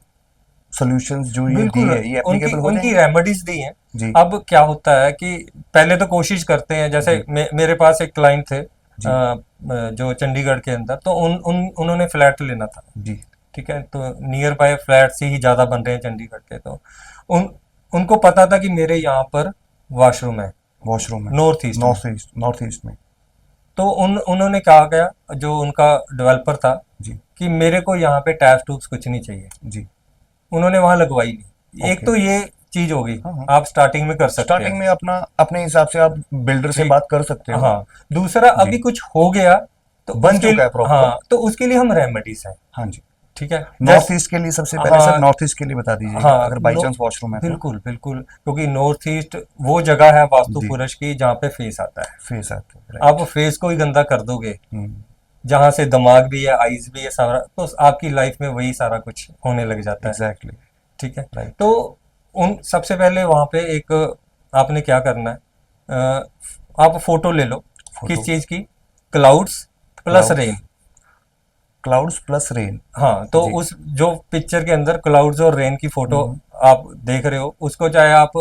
सॉल्यूशंस जो ये दी बिल्कुल, है ये उनकी एप्लीकेबल हो उनकी जाएंगे। रेमेडीज दी हैं। जी अब क्या होता है कि पहले तो कोशिश करते हैं, जैसे जी मेरे पास एक क्लाइंट थे, जी जो चंडीगढ़ के अंदर, तो उन्होंने फ्लैट लेना था। जी। ठीक है, तो नियर बाय फ्लैट्स ही ज़्यादा बन रहे हैं चंडीगढ़ के, तो उन उनको पता था कि मेरे यहाँ पर वॉशरूम है वॉशरूम है। नॉर्थ ईस्ट में। नॉर्थ ईस्ट में। तो उन्होंने कहा गया, जो उनका डेवलपर था, जी कि मेरे को यहाँ पे टैप्स टूब्स कुछ नहीं चाहिए। जी। उन्होंने वहां लगवाई नहीं। एक ओके। तो ये चीज होगी, हाँ हाँ। आप स्टार्टिंग में कर सकते स्टार्टिंग हैं। में अपना अपने हिसाब से आप बिल्डर से ठीक, बात कर सकते हो। हाँ। दूसरा, जी। अभी कुछ हो गया तो बन उसके चुका है प्रॉपर। हाँ, तो उसके लिए हम रेमेडीज हैं। हाँ जी। ठीक है, नॉर्थ ईस्ट के लिए सबसे पहले सर, हाँ नॉर्थ ईस्ट के लिए बता दीजिएगा, हाँ, अगर बाई चांस वॉशरूम है तो। बिल्कुल बिल्कुल, क्योंकि नॉर्थ ईस्ट वो जगह है वास्तु जी। पुरुष की जहाँ पे फेस आता है। फेस आते हैं, आप राइट। फेस को ही गंदा कर दोगे, हम्म। जहां से दिमाग भी है, आईज भी है, सारा, तो आपकी लाइफ में वही सारा कुछ होने लग जाता है। एग्जैक्टली। ठीक है, राइट। तो उन सबसे पहले वहां पे एक आपने क्या करना है, आप फोटो ले लो। किस फोटो। चीज की? Clouds plus clouds. Rain. Clouds plus rain. हाँ, तो जी। उस जो पिक्चर के अंदर क्लाउड्स और रेन की फोटो हम्म आप देख रहे हो, उसको चाहे आप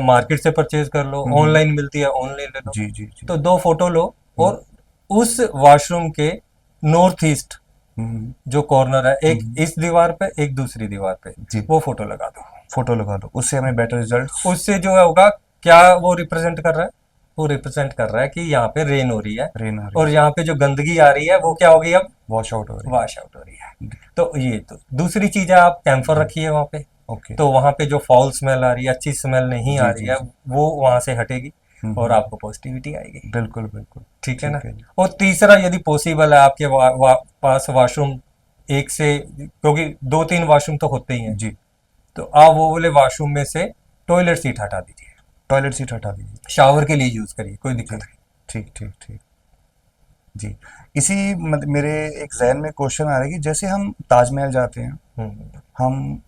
मार्केट से परचेज कर लो, हम्म। ऑनलाइन मिलती है, ऑनलाइन ले लो। जी जी जी। तो 2 फोटो लो, हम्म और उस वॉशरूम के नॉर्थ ईस्ट हम्म जो कॉर्नर है, एक हम्म। इस दीवार पे, एक दूसरी दीवार पे, जी। वो फोटो लगा दो। फोटो लगा दो, उससे हमें बेटर रिजल्ट्स। उससे जो है होगा, क्या वो रिप्रेजेंट कर रहा है? वो रिप्रेजेंट कर रहा है कि यहाँ पे रेन हो रही है, रेन आ रही और है। यहाँ पे जो गंदगी आ रही है वो क्या होगी अब? वॉश आउट हो रही वॉश आउट हो रही है। है। तो ये तो दूसरी चीज है, आप कैंफर जी। रखिए वहाँ पे, ओके। तो वहाँ पे जो फाउल स्मेल आ रही है, अच्छी स्मेल नहीं आ जी रही जी है, जी। वो वहाँ से हटेगी, और हम्म। आपको पॉजिटिविटी आएगी। बिल्कुल बिल्कुल। ठीक है ना? ठीक है जी। और तीसरा, यदि पॉसिबल है आपके पास वॉशरूम एक से, क्योंकि 2-3 वॉशरूम तो होते ही हैं, जी। तो आप वो बोले वॉशरूम में से टॉयलेट सीट हटा दीजिए, टॉयलेट सीट हटा दीजिए। शावर के लिए यूज करिए, कोई जी। दिक्कत नहीं। ठीक ठीक ठीक। जी। इसी मेरे एक जहन में क्वेश्चन आ रहा है कि जैसे हम ताजमहल जाते हैं, हम्म हम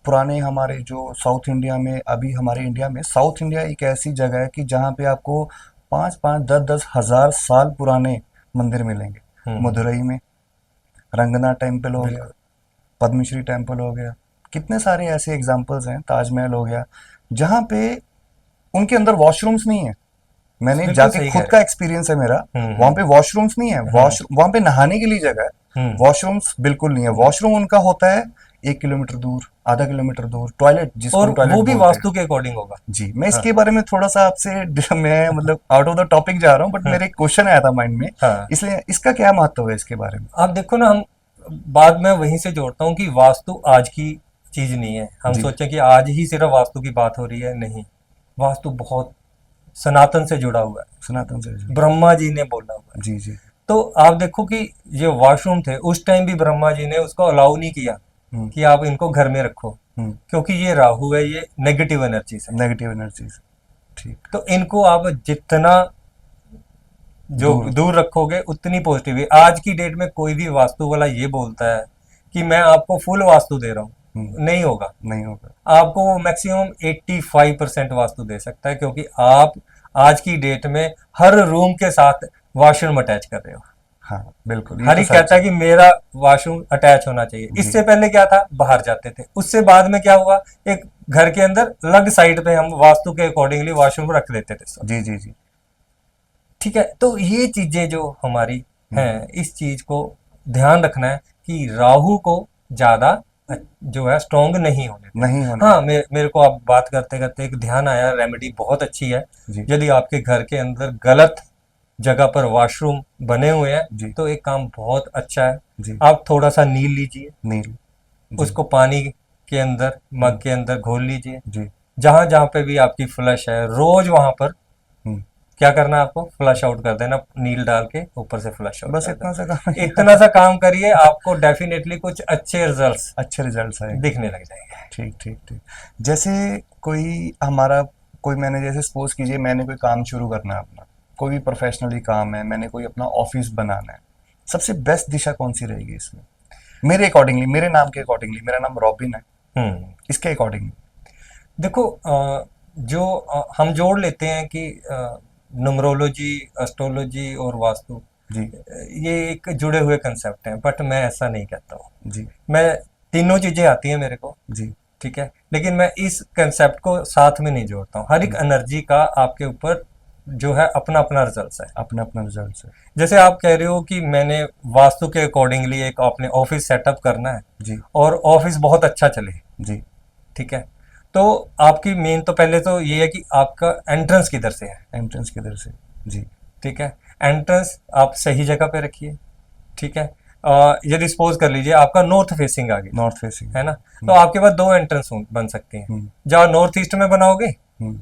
पुराने हमारे जो साउथ इंडिया में, अभी हमारे इंडिया में साउथ इंडिया एक ऐसी जगह है कि जहाँ पे आपको 5-5, 10-10 हजार साल पुराने मंदिर मिलेंगे। हम्म, मदुरई में रंगनाथ टेम्पल हो गया, बिल्कुल। पद्मश्री टेम्पल हो गया, कितने सारे ऐसे एग्जाम्पल्स हैं, ताजमहल हो गया, जहाँ पे उनके अंदर वॉशरूम्स नहीं है, मैंने बिल्कुल जाके सही खुद कह का रहे एक्सपीरियंस है मेरा। हैं। वहां पे वॉशरूम्स नहीं है, वहां पे नहाने के लिए जगह है, हम्म वॉशरूम्स बिल्कुल नहीं है। वॉशरूम उनका होता है 1 किलोमीटर दूर, आधा किलोमीटर दूर, टॉयलेट जिसको और हम टॉयलेट वो भी बोलते हैं। वास्तु के अकॉर्डिंग होगा। जी, मैं हाँ इसके बारे में थोड़ा सा आपसे मैं मतलब आउट ऑफ द टॉपिक जा रहा हूँ, बट हाँ मेरे एक क्वेश्चन आया था माइंड में, हाँ। इसलिए इसका क्या महत्व है इसके बारे में? आप देखो ना, हम बाद में वहीं से जोड़ता हूँ कि वास्तु आज की चीज नहीं है। हम जी, सोचें कि आज ही सिर्फ वास्तु की बात हो रही है, नहीं। वास्तु बहुत सनातन से जुड़ा हुआ सनातन से है, जी। ब्रह्मा जी ने बोला हुआ है। जी, जी। तो आप देखो कि ये वॉशरूम थे, उस टाइम भी ब्रह्मा जी ने उसको अलाउ नहीं किया हुँ, कि आप इनको घर में रखो, हुँ। क्योंकि ये राहु है, ये नेगेटिव एनर्जीज है। नेगेटिव एनर्जीज, ठीक। तो इनको आप जितना जो दूर। दूर रखोगे उतनी पॉजिटिव है। आज की डेट में कोई भी वास्तु वाला ये बोलता है कि मैं आपको फुल वास्तु दे रहा हुँ, हूँ, नहीं होगा। नहीं होगा। आपको वो मैक्सिमम 85% वास्तु दे सकता है, क्योंकि आप आज की डेट में हर रूम के साथ वॉशरूम अटैच कर रहे हो। हाँ, बिल्कुल, ये हर तो एक सच कहता है है। कि मेरा वॉशरूम अटैच होना चाहिए। जी, इससे पहले क्या था, बाहर जाते थे। उससे बाद में क्या हुआ, एक घर के अंदर अलग साइड पे हम वास्तु के अकॉर्डिंगली वॉशरूम रख देते थे सब। जी, जी, जी। ठीक है, तो ये चीजें जो हमारी हुँ, हैं, इस चीज को ध्यान रखना है कि राहु को ज्यादा जो है स्ट्रोंग नहीं होने देना। नहीं होने हाँ, देना। मेरे को आप बात करते करते एक ध्यान आया, रेमेडी बहुत अच्छी है। जी, यदि आपके घर के अंदर गलत जगह पर वॉशरूम बने हुए हैं, जी, तो एक काम बहुत अच्छा है। जी। आप थोड़ा सा नील लीजिए, नील। जी। उसको पानी के अंदर, मग हुँ, के अंदर घोल लीजिए। जी। जहां जहां पे भी आपकी फ्लश है, रोज वहां पर हुँ, क्या करना है, आपको फ्लश आउट कर देना, नील डाल के ऊपर से फ्लश आउट बस कर इतना देना। सा काम है। इतना सा काम करिए, आपको डेफिनेटली कुछ अच्छे रिजल्ट्स अच्छे रिजल्ट्स आएँगे। दिखने लग जाएंगे। ठीक, ठीक, ठीक। जैसे कोई हमारा कोई मैंने जैसे सपोज़ कीजिए मैंने कोई काम शुरू करना है अपना, कोई भी प्रोफ़ेशनली काम है, मैंने कोई अपना ऑफ़िस बनाना है, सबसे बेस्ट दिशा कौन-सी रहेगी इसमें? मेरे अकॉर्डिंगली, मेरे नाम के अकॉर्डिंगली, मेरा नाम रॉबिन है, हम्म इसके अकॉर्डिंगली। देखो, जो हम जोड़ लेते हैं कि न्यूमरोलॉजी, एस्ट्रोलॉजी और वास्तु, जी, ये एक जुड़े हुए कंसेप्ट हैं, बट मैं ऐसा नहीं कहता हूँ। जी, मैं तीनों चीजें आती हैं मेरे को, जी। ठीक है, लेकिन मैं इस कंसेप्ट को साथ में नहीं जोड़ता हूँ। हर एक हुँ, एनर्जी का आपके ऊपर जो है अपना अपना रिजल्ट है। अपना-अपना रिजल्ट्स है। जैसे आप कह रहे हो कि मैंने वास्तु के अकॉर्डिंगली एक अपने ऑफिस सेटअप करना है जी, और ऑफिस बहुत अच्छा चले, जी। ठीक है, तो आपकी मेन तो पहले तो ये है कि आपका एंट्रेंस किधर से है। एंट्रेंस किधर से? जी, ठीक है, एंट्रेंस आप सही जगह पे रखिए। ठीक है, यदि सपोज कर लीजिए आपका नॉर्थ फेसिंग आ गई, नॉर्थ फेसिंग। है ना, तो हुँ, आपके पास दो एंट्रेंस बन सकती हैं। हुँ, या नॉर्थ ईस्ट में बनाओगे, हुँ।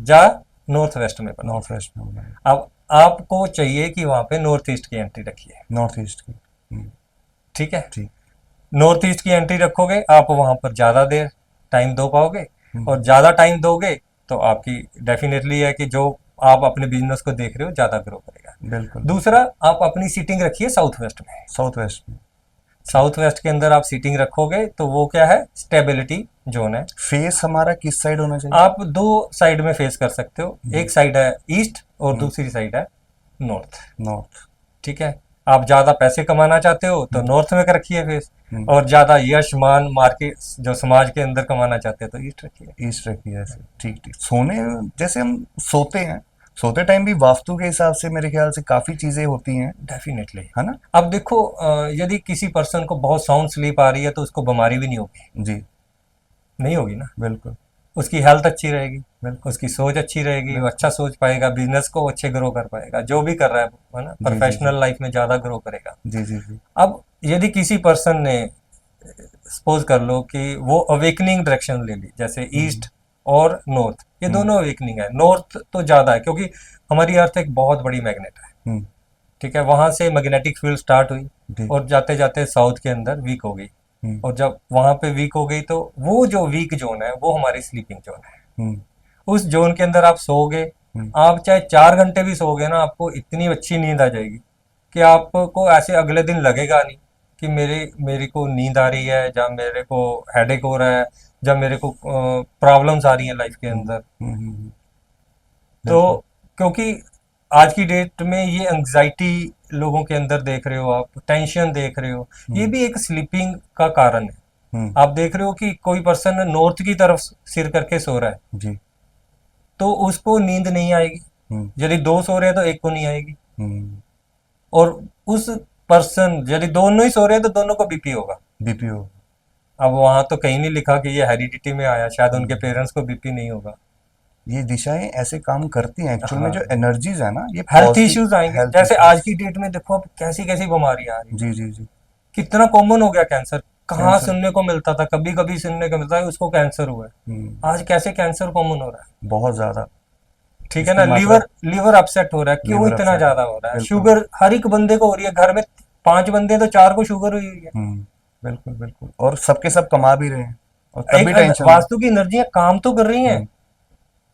या नॉर्थ वेस्ट में नॉर्थ बनाओगे। वेस्ट में होना है, अब आपको चाहिए कि वहां पे नॉर्थ ईस्ट की एंट्री रखिए। नॉर्थ ईस्ट की। हुँ, ठीक है, जी। नॉर्थ ईस्ट की एंट्री रखोगे, आप वहां पर ज्यादा देर टाइम दो पाओगे। हुँ, और ज्यादा टाइम दोगे तो आपकी डेफिनेटली है कि जो आप अपने बिजनेस को देख रहे हो ज्यादा ग्रो करेगा। बिल्कुल, दूसरा, बिल्कुल। आप अपनी सीटिंग रखिए साउथ वेस्ट में। साउथ वेस्ट में, ठीक। साउथ वेस्ट के अंदर आप सीटिंग रखोगे तो वो क्या है, स्टेबिलिटी जोन है। फेस हमारा किस साइड होना चाहिए? आप दो साइड में फेस कर सकते हो, जी। एक साइड है ईस्ट और हुँ, दूसरी साइड है नॉर्थ। नॉर्थ। ठीक है, आप ज्यादा पैसे कमाना चाहते हो तो हुँ, नॉर्थ में रखिए फेस, हुँ। और ज्यादा यश मान मार्केट जो समाज के अंदर कमाना चाहते हो तो ईस्ट रखिए। ईस्ट रखिए ऐसे, ठीक, ठीक। सोने जैसे हम सोते हैं, सोते टाइम भी वास्तु के हिसाब से मेरे ख्याल से काफ़ी चीज़ें होती हैं, डेफिनेटली। है ना? अब देखो, यदि किसी पर्सन को बहुत साउंड स्लीप आ रही है तो उसको बीमारी भी नहीं होगी, जी, नहीं होगी ना। बिल्कुल, उसकी हेल्थ अच्छी रहेगी, बिल्कुल, उसकी सोच अच्छी रहेगी, वो अच्छा बिल्कुल। सोच पाएगा, बिजनेस को अच्छे ग्रो कर पाएगा, जो भी कर रहा है ना, जी, जी, जी। प्रोफेशनल लाइफ में ज्यादा ग्रो करेगा। जी, जी, जी। अब यदि किसी पर्सन ने सपोज कर लो कि वो अवेकनिंग डायरेक्शन ले ली, जैसे हुँ, ईस्ट और नॉर्थ, ये हुँ, दोनों अवेकनिंग है। नॉर्थ तो ज्यादा है क्योंकि हमारी अर्थ एक बहुत बड़ी मैग्नेट है। हुँ, ठीक है, वहां से मैग्नेटिक फील्ड स्टार्ट हुई जी, और जाते जाते साउथ के अंदर वीक हो गई। हुँ, और जब वहां पे वीक हो गई तो वो जो वीक जोन है वो हमारी स्लीपिंग जोन है। हुँ, उस जोन के अंदर आप सोओगे, हुँ, आप चाहे 4 घंटे भी सोओगे ना, आपको इतनी अच्छी नींद आ जाएगी कि आपको ऐसे अगले दिन लगेगा नहीं कि मेरी को नींद आ रही है, या मेरे को हेडेक हो रहा है, या मेरे को प्रॉब्लम्स आ रही हैं लाइफ के हुँ, अंदर। हुँ, हुँ, हुँ, तो बिल्कुल। क्योंकि आज की डेट में ये एंग्जाइटी लोगों के अंदर देख रहे हो, आप टेंशन देख रहे हो, ये हुँ, भी एक स्लीपिंग का कारण है। हुँ, आप देख रहे हो कि कोई पर्सन नॉर्थ की तरफ सिर करके सो रहा है जी, तो उसको नींद नहीं आएगी। यदि दो सो रहे हैं तो एक को नहीं आएगी। और उस पर्सन यदि दोनों ही सो रहे हैं तो दोनों को बीपी होगा। बीपीओ। अब वहां तो कहीं नहीं लिखा कि ये हेरिडिटी में आया, शायद उनके पेरेंट्स को बीपी नहीं होगा। ये दिशाएं ऐसे काम करती हैं एक्चुअल में, हाँ, जो एनर्जीज है ना, ये हेल्थ पॉजिटिव इश्यूज आएंगे। हेल्थ जैसे आज की इश्यूज। डेट में देखो अब कैसी कैसी बीमारियां आ रही हैं। जी जी जी। कितना कॉमन हो गया कैंसर। कहाँ कैंसर। सुनने को मिलता था, कभी कभी सुनने को मिलता है उसको कैंसर हुआ है। आज कैसे कैंसर कॉमन हो रहा है। बहुत ज्यादा। ठीक है इसकी ना, मात्रा। लीवर लीवर अपसेट हो रहा है, क्यों लीवर इतना अपसेट। ज्यादा हो रहा है। बिल्कुल। शुगर हर एक बंदे को हो रही है, घर में 5 बंदे हैं तो 4 को शुगर हुई हुई है। बिल्कुल बिल्कुल, और सबके सब कमा भी रहे हैं और तब एक भी टेंशन है। वास्तु की एनर्जियां काम तो कर रही हैं,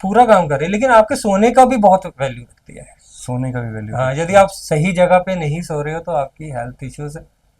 पूरा काम कर रही है, लेकिन आपके सोने का भी बहुत वैल्यू रखती है। सोने का भी वैल्यू हाँ, रखती यदि है। आप सही जगह पे नहीं सो रहे हो तो आपकी हेल्थ इश्यूज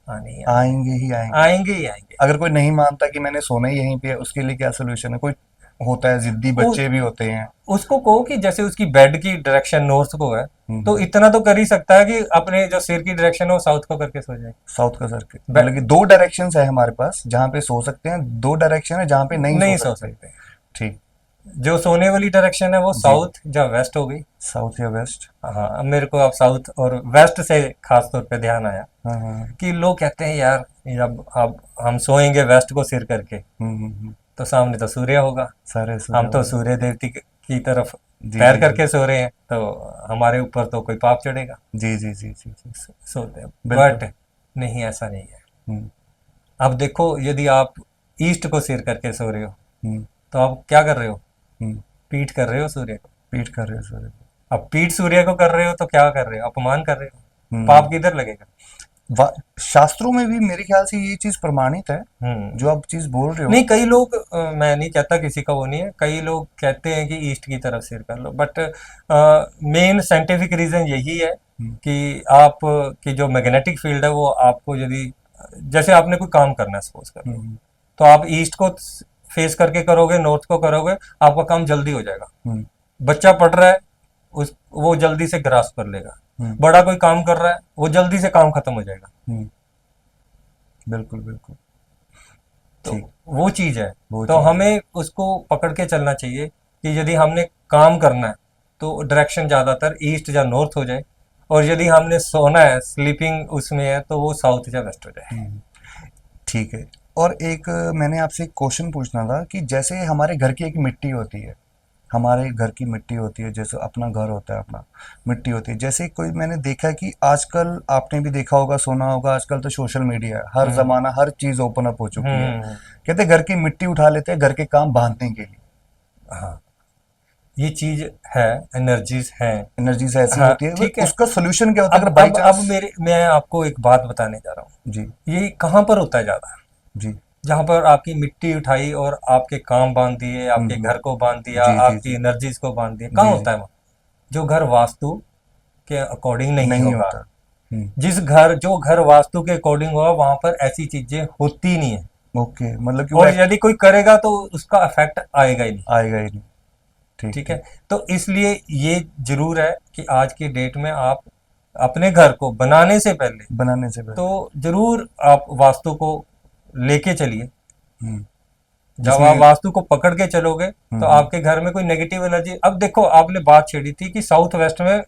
आने ही आने, आएंगे ही आएंगे। आएंगे ही आएंगे। अगर कोई नहीं मानता कि मैंने सोना ही यहीं पे है, उसके लिए क्या सोल्यूशन है? कोई होता है जिद्दी, उ, बच्चे भी होते हैं। उसको कहो कि जैसे उसकी बेड की डायरेक्शन नॉर्थ को है, तो इतना तो कर ही सकता है कि अपने जो सिर की डायरेक्शन है वो साउथ को करके सो जाए। साउथ का सर्किट, बे- मतलब कि दो डायरेक्शंस है हमारे पास जहाँ पे सो सकते हैं, दो डायरेक्शन है जहाँ पे नहीं सो नहीं सो सकते। सकते। ठीक। जो सोने वाली डायरेक्शन है वो जी। साउथ या वेस्ट हो गई। साउथ या वेस्ट। हाँ, अब मेरे को अब साउथ और वेस्ट से खास तौर पे ध्यान आया हाँ हाँ। कि लोग कहते हैं यार, जब अब हम सोएंगे वेस्ट को सिर करके तो सामने तो सूर्य होगा। सारे सूर्य हम तो होगा। सूर्य देवती की तरफ जी पैर जी जी। करके सो रहे हैं, तो हमारे ऊपर तो कोई पाप चढ़ेगा। जी जी जी जी जी। सोते हैं, बिल्कुल। बट नहीं, ऐसा नहीं है। हम्म अब देखो, यदि आप ईस्ट को सिर करके सो रहे हो हम्म तो आप क्या कर रहे हो, हम्म। पीठ कर रहे हो सूर्य को। पीठ कर रहे हो सूर्य को। अब पीठ सूर्य को कर रहे हो तो क्या कर रहे हो, अपमान कर रहे हो। हम्म। पाप किधर लगेगा। शास्त्रों में भी मेरे ख्याल से ये चीज प्रमाणित है, हम्म। जो आप चीज बोल रहे हो। नहीं, कई लोग मैं नहीं कहता किसी का वो नहीं है, कई लोग कहते हैं कि ईस्ट की तरफ सिर कर लो, बट मेन साइंटिफिक रीजन यही है हम्म कि आप की जो मैग्नेटिक फील्ड है वो आपको, यदि जैसे आपने कोई काम करना है सपोज कर लो, हम्म तो आप ईस्ट को फेस करके करोगे, नॉर्थ को करोगे, आपका काम जल्दी हो जाएगा। हम्म बच्चा पढ़ रहा है, उस वो जल्दी से ग्रास्प कर लेगा। हम्म बड़ा कोई काम कर रहा है, वो जल्दी से काम खत्म हो जाएगा। हम्म। बिल्कुल बिल्कुल। तो ठीक। वो चीज है। वो तो चीज है। हमें उसको पकड़ के चलना चाहिए कि यदि हमने काम करना है तो डायरेक्शन ज्यादातर ईस्ट या नॉर्थ हो जाए, और यदि हमने सोना है, स्लीपिंग उसमें है, तो वो साउथ या वेस्ट हो जाए। ठीक है। और एक मैंने आपसे एक क्वेश्चन पूछना था कि जैसे हमारे घर की एक मिट्टी होती है, हमारे घर की मिट्टी होती है, जैसे अपना घर होता है, अपना मिट्टी होती है, जैसे कोई मैंने देखा कि आजकल आपने भी देखा होगा, सुना होगा, आजकल तो सोशल मीडिया है, हर जमाना हर चीज ओपन अप हो चुकी है। हम्म। कहते हैं घर की मिट्टी उठा लेते हैं घर के काम बांधने के लिए। हाँ, ये चीज है, एनर्जीज हैं। एनर्जी से ऐसी हाँ, होती है, ठीक है। उसका सोल्यूशन क्या होता है अब अगर बाई अब अब चांस? मेरे मैं आपको एक बात बताने जा रहा हूँ। जी ये कहाँ पर होता है ज्यादा, जी। जहां पर आपकी मिट्टी उठाई और आपके काम बांध दिए, आपके हम्म। घर को बांध दिया, जी जी आपकी जी। एनर्जीज को बांध दिया, कहाँ जी जी। होता है वहाँ। जो घर वास्तु के अकॉर्डिंग नहीं नहीं होगा, होता। जो घर वास्तु के अकॉर्डिंग होगा वहां पर ऐसी चीजें होती नहीं है। ओके, मतलब कि वो और यदि कोई करेगा तो उसका इफेक्ट आएगा ही नहीं। आएगा ही नहीं। ठीक ठीक है। ठीक। तो इसलिए ये जरूर है कि आज की डेट में आप अपने घर को बनाने से पहले बनाने से तो पहले। जरूर आप वास्तु को लेके चलिए। हम्म। जब आप जिसमें। वास्तु को पकड़ के चलोगे तो हम्म। आपके घर में कोई नेगेटिव एनर्जी, अब देखो आपने बात छेड़ी थी कि साउथ वेस्ट में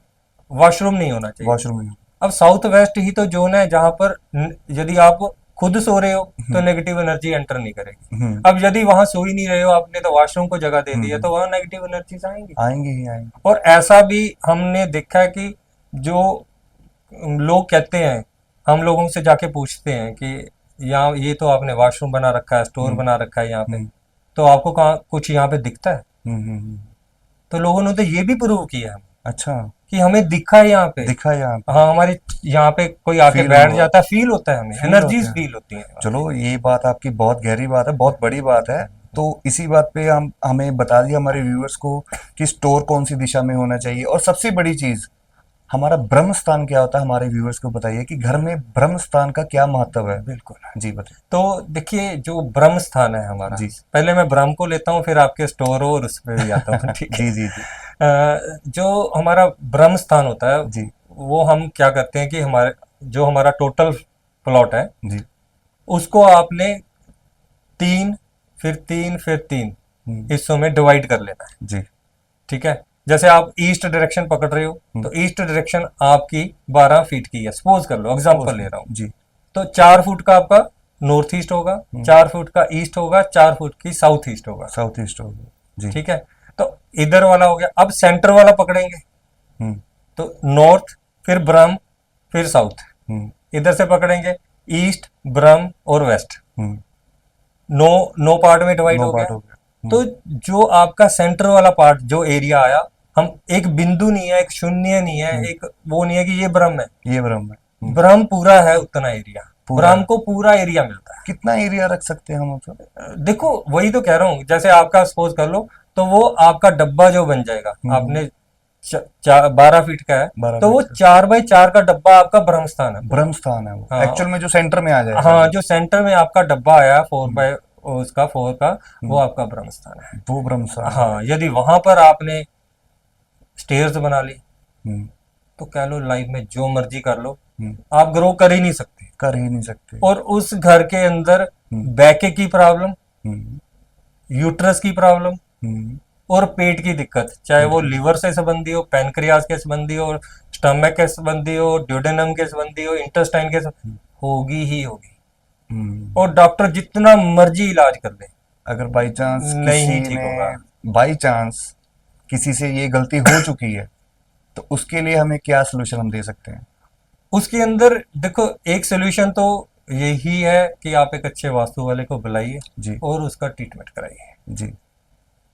वॉशरूम नहीं होना चाहिए। वॉशरूम में। अब साउथ वेस्ट ही तो जोन है जहां पर यदि आप खुद सो रहे हो तो नेगेटिव एनर्जी एंटर नहीं करेगी। हम्म अब यदि वहां सो ही नहीं रहे हो, आपने तो वॉशरूम को जगह दे दी है, हम्म। तो वहां नेगेटिव एनर्जीज आएंगी। आएंगे ही आएंगे। और ऐसा भी हमने देखा है कि जो लोग कहते हैं, हम लोगों से जाके पूछते हैं कि यहाँ ये तो आपने वॉशरूम बना रखा है, स्टोर हम्म बना रखा है यहाँ पे, हम्म तो आपको कहाँ कुछ यहाँ पे दिखता है। हम्म। तो लोगों ने तो ये भी प्रूव किया है अच्छा। कि हमें दिखा है यहाँ पे। दिखा यहाँ पे। हाँ, हमारी यहाँ पे कोई आके फील बैठ हुआ। जाता है, फील होता है, हमें फील होता एनर्जीज है। फील होती हैं। चलो, ये बात आपकी बहुत गहरी बात है, बहुत बड़ी बात है। तो इसी बात पे हम हमें बता दिया हमारे व्यूअर्स को कि स्टोर कौन सी दिशा में होना चाहिए, और सबसे बड़ी चीज हमारा ब्रह्म स्थान क्या होता है, हमारे व्यूअर्स को बताइए कि घर में ब्रह्म स्थान का क्या महत्व है। बिल्कुल। जी बताइए। तो देखिए, जो ब्रह्म स्थान है हमारा, जी पहले मैं ब्रह्म को लेता हूँ, फिर आपके स्टोर और उस पे भी आता हूँ। ठीक है। जी जी जी जो हमारा ब्रह्म स्थान होता है, जी वो हम क्या करते हैं कि हमारा टोटल प्लॉट है, जी। उसको आपने तीन फिर तीन फिर तीन हम्म। हिस्सों में डिवाइड कर लेना है। जी। ठीक है। जैसे आप ईस्ट डायरेक्शन पकड़ रहे हो तो ईस्ट डायरेक्शन आपकी 12 फीट की है, सपोज कर लो, एग्जांपल ले रहा हूँ। जी। तो 4 फुट का आपका नॉर्थ ईस्ट होगा, 4 फुट का ईस्ट होगा, 4 फुट की साउथ ईस्ट होगा। साउथ ईस्ट हो गया। जी। ठीक है, तो इधर वाला हो गया। अब सेंटर वाला पकड़ेंगे हम्म तो नॉर्थ, फिर ब्रह्म, फिर साउथ। हम्म इधर से पकड़ेंगे ईस्ट, ब्रह्म और वेस्ट। हम्म नो नो पार्ट में डिवाइड नो हो पार्ट गया। हो गया। तो जो आपका सेंटर वाला पार्ट, जो एरिया आया, हम एक बिंदु नहीं है, एक शून्य नहीं है, एक वो नहीं है कि ये ब्रह्म है। ये ब्रह्म है। ब्रह्म पूरा है, उतना एरिया, पूरा ब्रह्म है। को पूरा एरिया मिलता है। कितना एरिया रख सकते हैं हम मतलब? देखो वही तो कह रहा हूँ, जैसे आपका सपोज कर लो, तो वो आपका डब्बा जो बन जाएगा, आपने 12 फीट का है, 12 तो वो फीट का 4x4 का डब्बा आपका ब्रह्म स्थान है। ब्रह्म स्थान है वो, हाँ, एक्चुअल में जो सेंटर में आ जाएगा। हाँ, जो सेंटर में आपका डब्बा आया 4 का, वो आपका ब्रह्म स्थान है। वो ब्रह्म स्थान है। हाँ, यदि वहां पर आपने स्टेयर्स बना ली हम्म, तो कह लो लाइफ में जो मर्जी कर लो, हम्म, आप ग्रो कर ही नहीं सकते। कर ही नहीं सकते। और उस घर के अंदर बैके की प्रॉब्लम, हम्म, यूट्रस की प्रॉब्लम हम्म, और पेट की दिक्कत, चाहे वो लिवर से संबंधी हो, पैनक्रियाज के संबंधी हो, स्टमक के संबंधी हो, ड्यूडेनम के संबंधी हो, इंटेस्टाइन के संबंधी, होगी ही होगी। और डॉक्टर जितना मर्जी इलाज कर ले, अगर बाई चांस नहीं किसी ठीक होगा। ने बाई चांस किसी से ये गलती हो चुकी है, तो उसके लिए हमें क्या सोल्यूशन हम दे सकते हैं? उसके अंदर देखो, एक सोल्यूशन तो यही है कि आप एक अच्छे वास्तु वाले को बुलाइए जी और उसका ट्रीटमेंट कराइए। जी।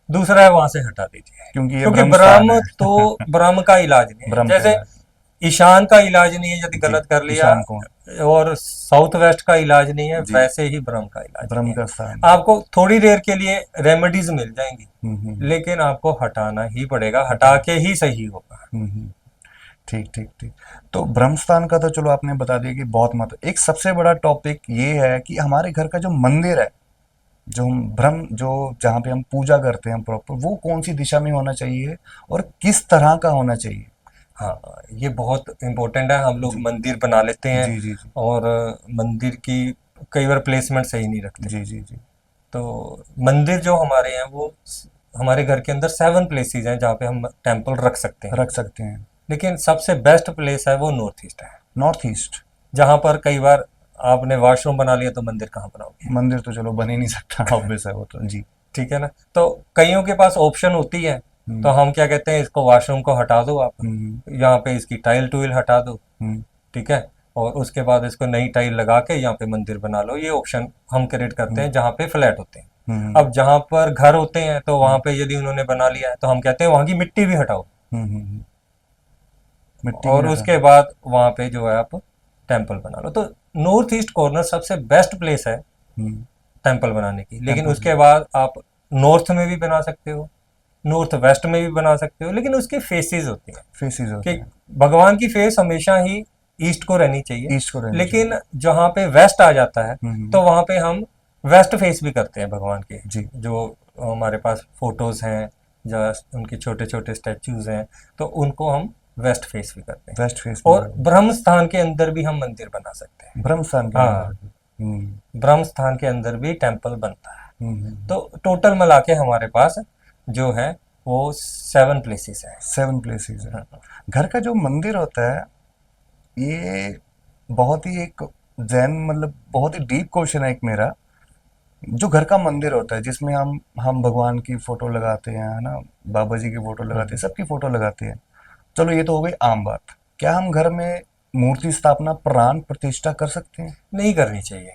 दूसरा है वहां से हटा दीजिए, क्योंकि ये क्योंकि ब्रह्म स्थान ब्रह्म है। तो ब्रह्म का इलाज नहीं है। ब्रह्म का जैसे इलाज। ईशान का इलाज नहीं है यदि जी, गलत कर लिया, ईशान को और साउथ वेस्ट का इलाज नहीं है, जी, वैसे ही ब्रह्म का इलाज ब्रह्म नहीं का है। स्थान। आपको थोड़ी देर के लिए रेमेडीज मिल जाएंगी, हम्म। लेकिन आपको हटाना ही पड़ेगा, हटा के ही सही होगा। हम्म। ठीक ठीक ठीक। तो ब्रह्म स्थान का तो चलो आपने बता दिया कि बहुत महत्व। एक सबसे बड़ा टॉपिक ये है कि हमारे घर का जो मंदिर है, जो हम ब्रह्म जो जहाँ पे हम पूजा करते हैं प्रॉपर, वो कौन सी दिशा में होना चाहिए और किस तरह का होना चाहिए? हाँ, ये बहुत इम्पोर्टेंट है। हम लोग जी मंदिर बना लेते हैं जी जी जी और मंदिर की कई बार प्लेसमेंट सही नहीं रखते। जी जी जी। तो मंदिर जो हमारे हैं वो हमारे घर के अंदर 7 प्लेसेस हैं जहाँ पे हम टेम्पल रख सकते हैं। रख सकते हैं। लेकिन सबसे बेस्ट प्लेस है वो नॉर्थ ईस्ट है, नॉर्थ ईस्ट। जहाँ पर कई बार आपने वॉशरूम बना लिया तो मंदिर कहाँ बनाओगे? मंदिर तो चलो बन ही नहीं सकता, ऑब्वियस है वो तो। जी। ठीक है ना। तो कईयों के पास ऑप्शन होती है, तो हम क्या कहते हैं, इसको वॉशरूम को हटा दो आप, हम्म यहाँ पे इसकी टाइल टूइल हटा दो, हम्म ठीक है, और उसके बाद इसको नई टाइल लगा के यहाँ पे मंदिर बना लो। ये ऑप्शन हम क्रिएट करते हैं जहाँ पे फ्लैट होते हैं। हम्म अब जहाँ पर घर होते हैं तो वहां पे यदि उन्होंने बना लिया है तो हम कहते हैं वहां की मिट्टी भी हटाओ, हम्म। मिट्टी भी और हटा। उसके बाद वहां पे जो है आप टेम्पल बना लो। तो नॉर्थ ईस्ट कॉर्नर सबसे बेस्ट प्लेस है हम्म। टेम्पल बनाने की। लेकिन टेम्पल। उसके बाद आप नॉर्थ में भी बना सकते हो, नॉर्थ वेस्ट में भी बना सकते हो, लेकिन उसकी फेसेस होती हैं फेसिस होते कि हैं। भगवान की फेस हमेशा ही ईस्ट को रहनी चाहिए। ईस्ट को रहनी लेकिन जहाँ पे वेस्ट आ जाता है हम्म। तो वहां पे हम वेस्ट फेस भी करते हैं भगवान के। जी। जो हमारे पास फोटोज हैं, जो उनके छोटे छोटे स्टैचूज हैं, तो उनको हम वेस्ट फेस भी करते हैं। वेस्ट फेस में और ब्रह्म स्थान के अंदर भी हम मंदिर बना सकते हैं। ब्रह्म स्थान के हाँ, अंदर। ब्रह्म स्थान के अंदर भी टेम्पल बनता है। हम्म। तो टोटल मिला के हमारे पास जो है वो 7 प्लेसेस हैं। 7 प्लेसेस है। घर का जो मंदिर होता है, ये बहुत ही एक जैन मतलब बहुत ही डीप क्वेश्चन है एक मेरा। जो घर का मंदिर होता है जिसमें हम भगवान की फोटो लगाते हैं, है ना, बाबा जी की फोटो लगाते हैं, सबकी फोटो लगाते हैं। चलो ये तो हो गई आम बात। क्या हम घर में मूर्ति स्थापना, प्राण प्रतिष्ठा कर सकते हैं? नहीं करनी चाहिए,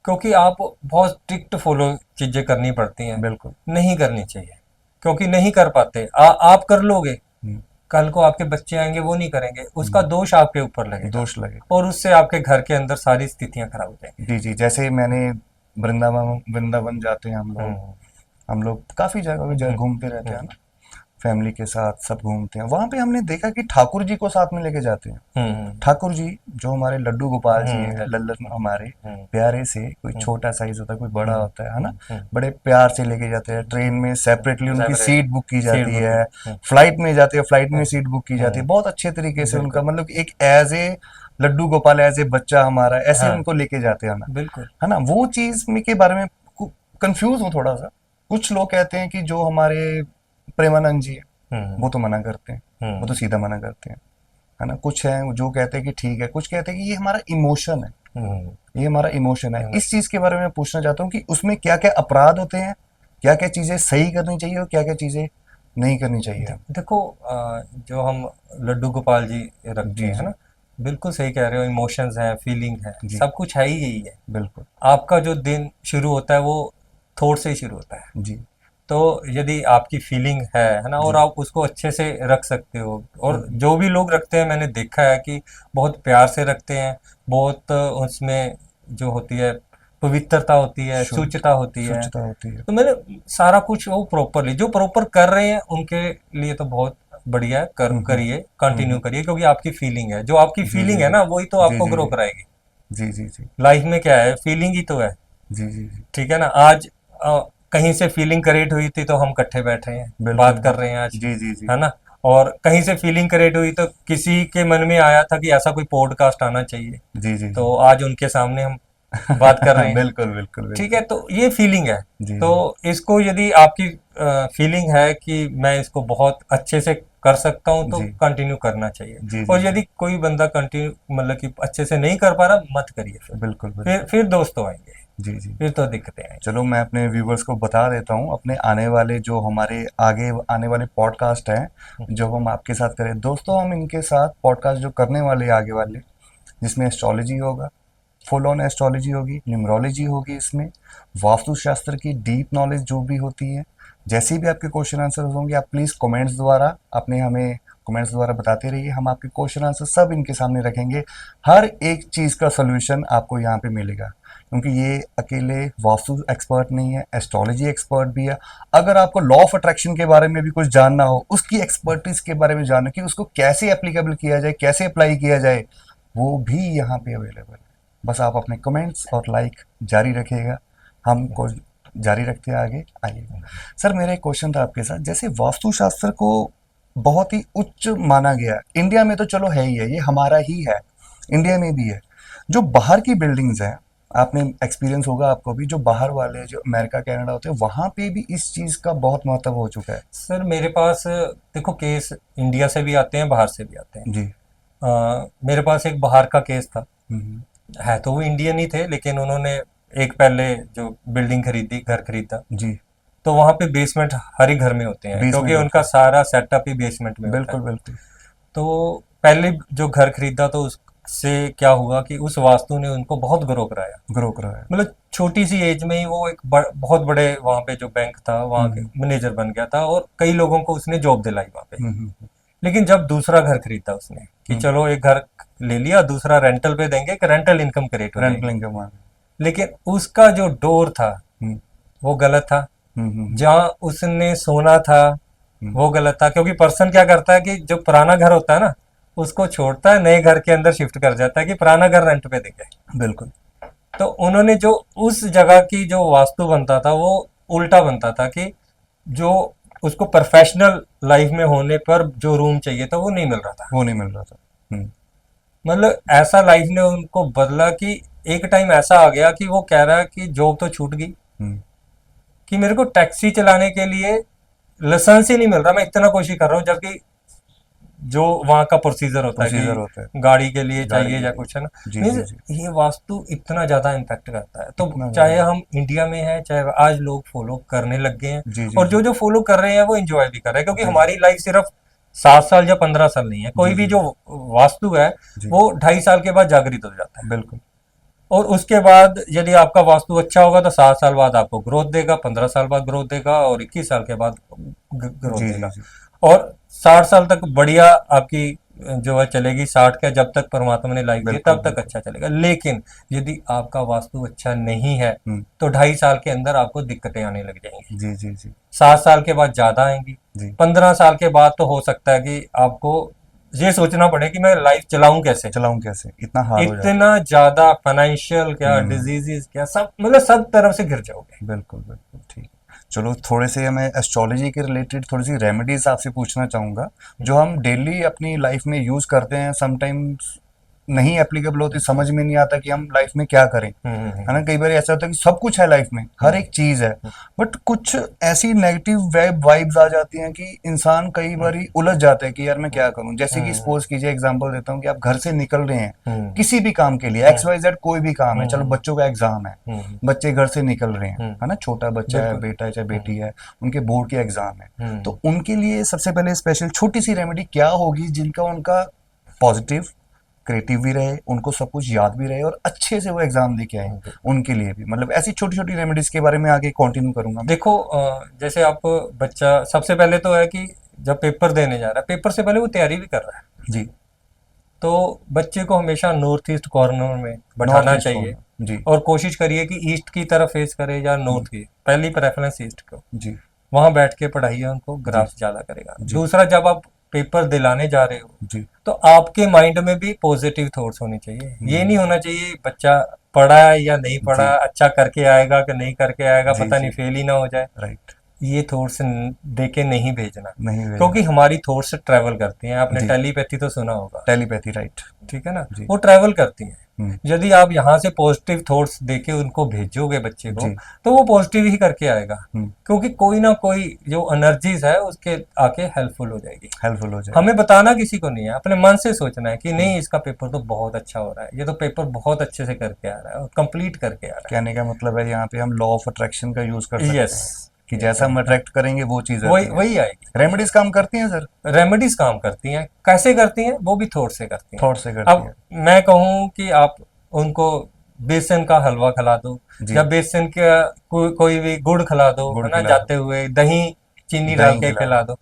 क्योंकि आप बहुत स्ट्रिक्ट फॉलो चीजें करनी पड़ती हैं। बिल्कुल। नहीं करनी चाहिए, क्योंकि नहीं कर पाते। आप कर लोगे, हम्म, कल को आपके बच्चे आएंगे वो नहीं करेंगे, उसका दोष आपके ऊपर लगेगा, दोष लगे। और उससे आपके घर के अंदर सारी स्थितियां खराब हो जाएंगी। जी जी। जैसे ही मैंने वृंदावन वृंदावन जाते हैं हम्म, हम लोग काफी जगह घूमते रहते हैं ना, फैमिली के साथ सब घूमते हैं। वहां पे हमने देखा कि ठाकुर जी को साथ में लेके जाते हैं। ठाकुर जी जो हमारे लड्डू गोपाल जी हैं, लल्लन हमारे प्यारे से, कोई छोटा साइज होता है, कोई बड़ा होता है ना, बड़े प्यार से लेके जाते हैं। ट्रेन में सेपरेटली उनकी सीट बुक की जाती है, फ्लाइट में जाते हैं, फ्लाइट में सीट बुक की जाती है, बहुत अच्छे तरीके से उनका मतलब एक as a Laddu Gopal, as a बच्चा हमारा, ऐसे उनको लेके जाते हैं ना, बिल्कुल। है ना। वो चीज में के बारे में कंफ्यूज हूँ थोड़ा सा। कुछ लोग कहते हैं कि जो हमारे प्रेमानंद जी है, वो तो मना करते हैं, वो तो सीधा मना करते हैं, है ना। कुछ है जो कहते हैं कि ठीक है, कुछ कहते हैं कि ये हमारा इमोशन है, ये हमारा इमोशन है। इस चीज के बारे में मैं पूछना चाहता हूँ कि उसमें क्या क्या अपराध होते हैं, क्या क्या चीजें सही करनी चाहिए और क्या क्या चीजें नहीं करनी चाहिए। देखो जो हम लड्डू गोपाल जी रखते जी हैं, है जी ना, बिल्कुल सही कह रहे हो। इमोशंस हैं, फीलिंग है, जी, सब कुछ है ही यही है। बिल्कुल। आपका जो दिन शुरू होता है वो थॉट से ही शुरू होता है। जी तो यदि आपकी फीलिंग है ना, और जी। आप उसको अच्छे से रख सकते हो, और हम्म, जो भी लोग रखते हैं मैंने देखा है कि बहुत प्यार से रखते हैं, बहुत उसमें जो होती है पवित्रता होती है, शुद्ध शुचिता होती है। स्वच्छता होती है। तो मैंने सारा कुछ वो प्रॉपरली जो प्रॉपर कर रहे हैं उनके लिए तो बहुत बढ़िया है। हम्म करिए, कंटिन्यू हम्म, करिए, क्योंकि आपकी फीलिंग है, जो आपकी जी जी फीलिंग है जी ना वही तो जी आपको जी ग्रो जी कराएगी। जी जी जी लाइफ में क्या है, फीलिंग ही तो है। जी जी जी, ठीक है ना। आज कहीं से फीलिंग क्रिएट हुई थी तो हम इकट्ठे बैठ रहे हैं, बिल्कुल बात कर बिल्कुल। रहे हैं आज, जी जी जी है ना। और कहीं से फीलिंग क्रिएट हुई तो किसी के मन में आया था कि ऐसा कोई पॉडकास्ट आना चाहिए, जी जी जी। तो आज उनके सामने हम बात कर रहे हैं। बिल्कुल बिल्कुल ठीक है, बिल्कुल। तो ये फीलिंग है। जी तो जी इसको यदि आपकी फीलिंग है कि मैं इसको बहुत अच्छे से कर सकता हूँ तो जी कंटिन्यू करना चाहिए। जी जी और जी, यदि कोई बंदा कंटिन्यू मतलब कि अच्छे से नहीं कर पा रहा, मत करिए फिर। बिल्कुल फिर बिल्कुल। फिर दोस्तों आएंगे, जी जी। फिर तो दिक्कतें आएंगी। चलो मैं अपने व्यूवर्स को बता देता हूँ, अपने आने वाले जो हमारे आगे आने वाले पॉडकास्ट हैं जो हम आपके साथ करें दोस्तों, हम इनके साथ पॉडकास्ट जो करने वाले हैं आगे वाले, जिसमें एस्ट्रोलॉजी होगा, फुल ऑन एस्ट्रोलॉजी होगी, न्यूमरोलॉजी होगी, इसमें वास्तुशास्त्र की डीप नॉलेज जो भी होती है। जैसे भी आपके क्वेश्चन आंसर होंगे आप प्लीज़ कमेंट्स द्वारा अपने हमें कमेंट्स द्वारा बताते रहिए, हम आपके क्वेश्चन आंसर सब इनके सामने रखेंगे। हर एक चीज़ का सोल्यूशन आपको यहाँ पे मिलेगा, क्योंकि ये अकेले वास्तु एक्सपर्ट नहीं है, एस्ट्रोलॉजी एक्सपर्ट भी है। अगर आपको लॉ ऑफ अट्रैक्शन के बारे में भी कुछ जानना हो, उसकी एक्सपर्टीज के बारे में जानना कि उसको कैसे एप्लीकेबल किया जाए, कैसे अप्लाई किया जाए, वो भी यहाँ पे अवेलेबल है। बस आप अपने कमेंट्स और लाइक जारी रखिएगा, हमको जारी रखते हैं आगे। आइए सर, मेरा एक क्वेश्चन था आपके साथ। जैसे वास्तुशास्त्र को बहुत ही उच्च माना गया, इंडिया में तो चलो है ही है, ये हमारा ही है, इंडिया में भी है। जो बाहर की बिल्डिंग्स हैं, आपने एक्सपीरियंस होगा आपको भी, जो बाहर वाले जो अमेरिका कनाडा होते हैं वहाँ पे भी इस चीज़ का बहुत महत्व हो चुका है। सर मेरे पास देखो केस इंडिया से भी आते हैं, बाहर से भी आते हैं। जी। मेरे पास एक बाहर का केस था। हम्म, है तो वो इंडियन ही थे, लेकिन उन्होंने एक पहले जो बिल्डिंग खरीदी, घर खरीदा, जी। तो वहाँ पे बेसमेंट हर ही घर में होते हैं, क्योंकि बेसमेंट होता उनका है, सारा सेटअप ही बेसमेंट में होता है। बिल्कुल बिल्कुल। तो पहले जो घर खरीदा तो उससे क्या हुआ कि उस वास्तु ने उनको बहुत ग्रो कराया। ग्रो करा है। मतलब छोटी सी एज में ही वो एक बहुत बड़े वहाँ पे जो बैंक था वहाँ के हम्म मैनेजर बन गया था, और कई लोगों को उसने जॉब दिलाई वहाँ पे। हम्म लेकिन जब दूसरा घर खरीदा उसने कि हम्म, चलो एक घर ले लिया, दूसरा रेंटल पे देंगे कि रेंटल इनकम क्रिएट हो रेंटल जाएगी, इनकम आ लेकिन उसका जो डोर था हम्म वो गलत था। हम्म जहाँ उसने सोना था हम्म, वो गलत था, क्योंकि पर्सन क्या करता है कि जो पुराना घर होता है ना उसको छोड़ता है, नए घर के अंदर शिफ्ट कर जाता है कि पुराना घर रेंट पे देंगे। बिल्कुल। तो उन्होंने जो उस जगह की जो वास्तु बनता था वो उल्टा बनता था कि जो उसको प्रोफेशनल लाइफ में होने पर जो रूम चाहिए था वो नहीं मिल रहा था। वो नहीं मिल रहा था। मतलब ऐसा लाइफ ने उनको बदला कि एक टाइम ऐसा आ गया कि वो कह रहा है कि जॉब तो छूट गई, हम्म, कि मेरे को टैक्सी चलाने के लिए लाइसेंस ही नहीं मिल रहा, मैं इतना कोशिश कर रहा हूँ, जबकि जो वहाँ का प्रोसीजर होता है प्रोसीजर होता है कि गाड़ी के लिए गाड़ी चाहिए के या लिए। कुछ, है ना। जी जी मीन्स जी। ये वास्तु इतना ज़्यादा इम्पैक्ट करता है, तो इतना ज़्यादा। चाहे हम इंडिया में हैं चाहे आज लोग फॉलो करने लग गए हैं। जी जी और जी जो जो फॉलो कर रहे हैं वो इंजॉय भी कर रहे हैं, क्योंकि जी हमारी लाइफ सिर्फ 7 साल या 15 साल नहीं है। कोई जी भी जी जो वास्तु है जी, वो 2.5 साल के बाद जागृत हो जाता है। बिल्कुल। और उसके बाद यदि आपका वास्तु अच्छा होगा तो 7 साल बाद आपको ग्रोथ देगा, 15 साल बाद ग्रोथ देगा, और 21 साल के बाद ग्रोथ जी जी देगा। जी और 60 साल तक बढ़िया आपकी जो है चलेगी। 60 का जब तक परमात्मा ने लाइफ दी बिल्कुल तब तक बिल्कुल। अच्छा चलेगा। लेकिन यदि आपका वास्तु अच्छा नहीं है हम्म, तो 2.5 साल के अंदर आपको दिक्कतें आने लग जाएंगी। जी जी जी 7 साल के बाद ज्यादा आएंगी। जी 15 साल के बाद तो हो सकता है कि आपको ये सोचना पड़े कि मैं लाइफ चलाऊं कैसे। चलाऊं कैसे, इतना हार्ड हो जाता इतना ज्यादा फाइनेंशियल है। क्या, डिजीजेस क्या, सब मतलब सब तरफ से गिर जाओगे। बिल्कुल बिल्कुल ठीक। चलो थोड़े से मैं एस्ट्रोलॉजी के रिलेटेड थोड़ी सी रेमेडीज आपसे पूछना चाहूँगा, जो हम डेली अपनी लाइफ में यूज़ करते हैं। समटाइम्स नहीं एप्लीकेबल होती, समझ में नहीं आता कि हम लाइफ में क्या करें, है ना। कई बार ऐसा होता है कि सब कुछ है लाइफ में, हर एक चीज है, बट कुछ ऐसी नेगेटिव वाइब्स आ जाती हैं कि इंसान कई बार ही उलझ जाता है कि यार मैं क्या करूं। जैसे कि सपोज कीजिए, एग्जांपल देता हूँ कि आप घर से निकल रहे हैं किसी भी काम के लिए, XYZ कोई भी काम है, चलो बच्चों का एग्जाम है, बच्चे घर से निकल रहे हैं, है ना, छोटा बच्चा है, बेटा है चाहे बेटी है, उनके बोर्ड के एग्जाम है, तो उनके लिए सबसे पहले स्पेशल छोटी सी रेमेडी क्या होगी जिनका उनका पॉजिटिव क्रिएटिव भी रहे, उनको सब कुछ याद भी रहे और अच्छे से वो एग्जाम दे के आए उनके लिए भी। मतलब ऐसी छोटी छोटी रेमेडीज के बारे में आगे कंटिन्यू करूंगा मैं। देखो जैसे आप बच्चा सबसे पहले तो है कि जब पेपर देने जा रहा है, पेपर से पहले वो तैयारी भी कर रहा है, जी। तो बच्चे को हमेशा नॉर्थ ईस्ट कॉर्नर में नॉर्थ बैठाना ईस्ट चाहिए कॉर्नर, जी और कोशिश करिए कि ईस्ट की तरफ फेस करे या नॉर्थ की। पहली प्रेफरेंस ईस्ट को, जी वहां बैठ के पढ़ाइए, उनको ग्राफ ज्यादा करेगा। दूसरा, जब आप पेपर दिलाने जा रहे हो जी तो आपके माइंड में भी पॉजिटिव थॉट्स होने चाहिए। ये नहीं होना चाहिए बच्चा पढ़ा है या नहीं पढ़ा, अच्छा करके आएगा कि नहीं करके आएगा, जी, पता नहीं जी। फेल ही ना हो जाए। राइट। ये थॉट्स दे के नहीं भेजना, नहीं भेजना। क्योंकि हमारी थॉट्स ट्रेवल करती हैं। आपने जी। टेलीपैथी तो सुना होगा, टेलीपैथी, राइट। ठीक है ना, जी। वो ट्रेवल करती हैं। हम्म, यदि आप यहाँ से पॉजिटिव थॉट्स देके उनको भेजोगे बच्चे को, जी। तो वो पॉजिटिव ही करके आएगा, हम्म, क्योंकि कोई ना कोई जो एनर्जीज है उसके आके हेल्पफुल हो जाएगी। हेल्पफुल हो जाए। हमें बताना किसी को नहीं है, अपने मन से सोचना है कि नहीं, इसका पेपर तो बहुत अच्छा हो रहा है, ये तो पेपर बहुत अच्छे से करके आ रहा है और कंप्लीट करके आ रहा कहने का मतलब है यहाँ पे हम लॉ ऑफ अट्रैक्शन का यूज कर है। सकते यस, हैं कि जैसा हम अट्रैक्ट करेंगे वो चीज वही आती है। वही आएगी। रेमेडीज काम करती हैं सर? रेमेडीज काम करती हैं, कैसे करती हैं, वो भी थोट से करती हैं। थॉट से करती अब है। मैं कहूँ कि आप उनको बेसन का हलवा खिला दो जी। या बेसन का कोई भी गुड़ खिला दो, गुड़ है ना, खिला जाते हुए दही चीनी डाल दही के खिला खिला दो,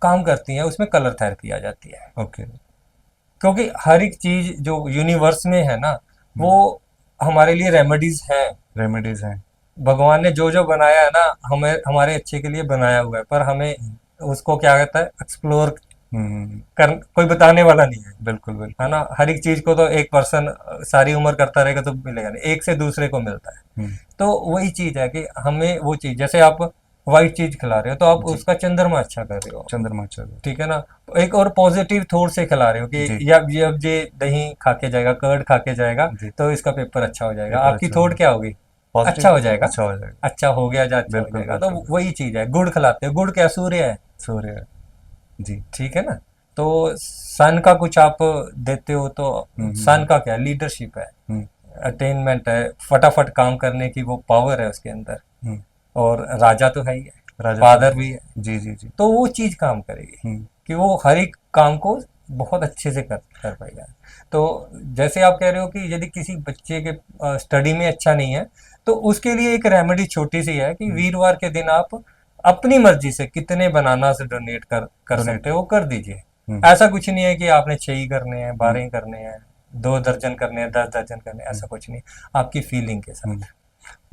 काम करती हैं। उसमें कलर थेरेपी आ जाती है, ओके। क्योंकि हर एक चीज जो यूनिवर्स में है ना, वो हमारे लिए रेमेडीज है। रेमेडीज हैं। भगवान ने जो जो बनाया है ना, हमें हमारे अच्छे के लिए बनाया हुआ है, पर हमें उसको क्या कहता है, एक्सप्लोर कर, कोई बताने वाला नहीं है, बिल्कुल है बिल्कुल। ना। हर एक चीज को तो एक पर्सन सारी उम्र करता रहेगा तो मिलेगा नहीं, एक से दूसरे को मिलता है। हम्म, तो वही चीज है कि हमें वो चीज, जैसे आप व्हाइट चीज खिला रहे हो तो आप जी। उसका चंद्रमा अच्छा कर रहे हो, चंद्रमा चलो। ठीक है ना। एक और पॉजिटिव थॉट से खिला रहे हो कि जी। या ये दही खा के जाएगा, कर्ड खा के जाएगा, जी। तो इसका पेपर अच्छा हो जाएगा। पेपर आपकी अच्छा थॉट क्या होगी, पॉजिटिव अच्छा हो जाएगा, अच्छा हो जाएगा। अच्छा हो गया या अच्छा हो बिल्कुल जाएगा। तो बिल्कुल। वही चीज है। गुड़ खिलाते हो, गुड़ क्या सूर्य है, सूर्य। जी। ठीक है ना। तो सन का कुछ आप देते हो तो सन का क्या, लीडरशिप है, हम्म, अटेनमेंट है, फटाफट काम करने की वो पावर है उसके अंदर। हम्म, और राजा तो है ही है, राजा फादर भी है, जी जी जी। तो वो चीज काम करेगी कि वो हर एक काम को बहुत अच्छे से कर पाएगा। तो जैसे आप कह रहे हो कि यदि किसी बच्चे के स्टडी में अच्छा नहीं है, तो उसके लिए एक रेमेडी छोटी सी है कि वीरवार के दिन आप अपनी मर्जी से कितने बनाना से डोनेट कर सकते हो, कर दीजिए। ऐसा कुछ नहीं है कि आपने 6 ही करने हैं, 12 ही करने हैं, 2 दर्जन करने हैं, 10 दर्जन करने हैं, ऐसा कुछ नहीं। आपकी फीलिंग के साथ।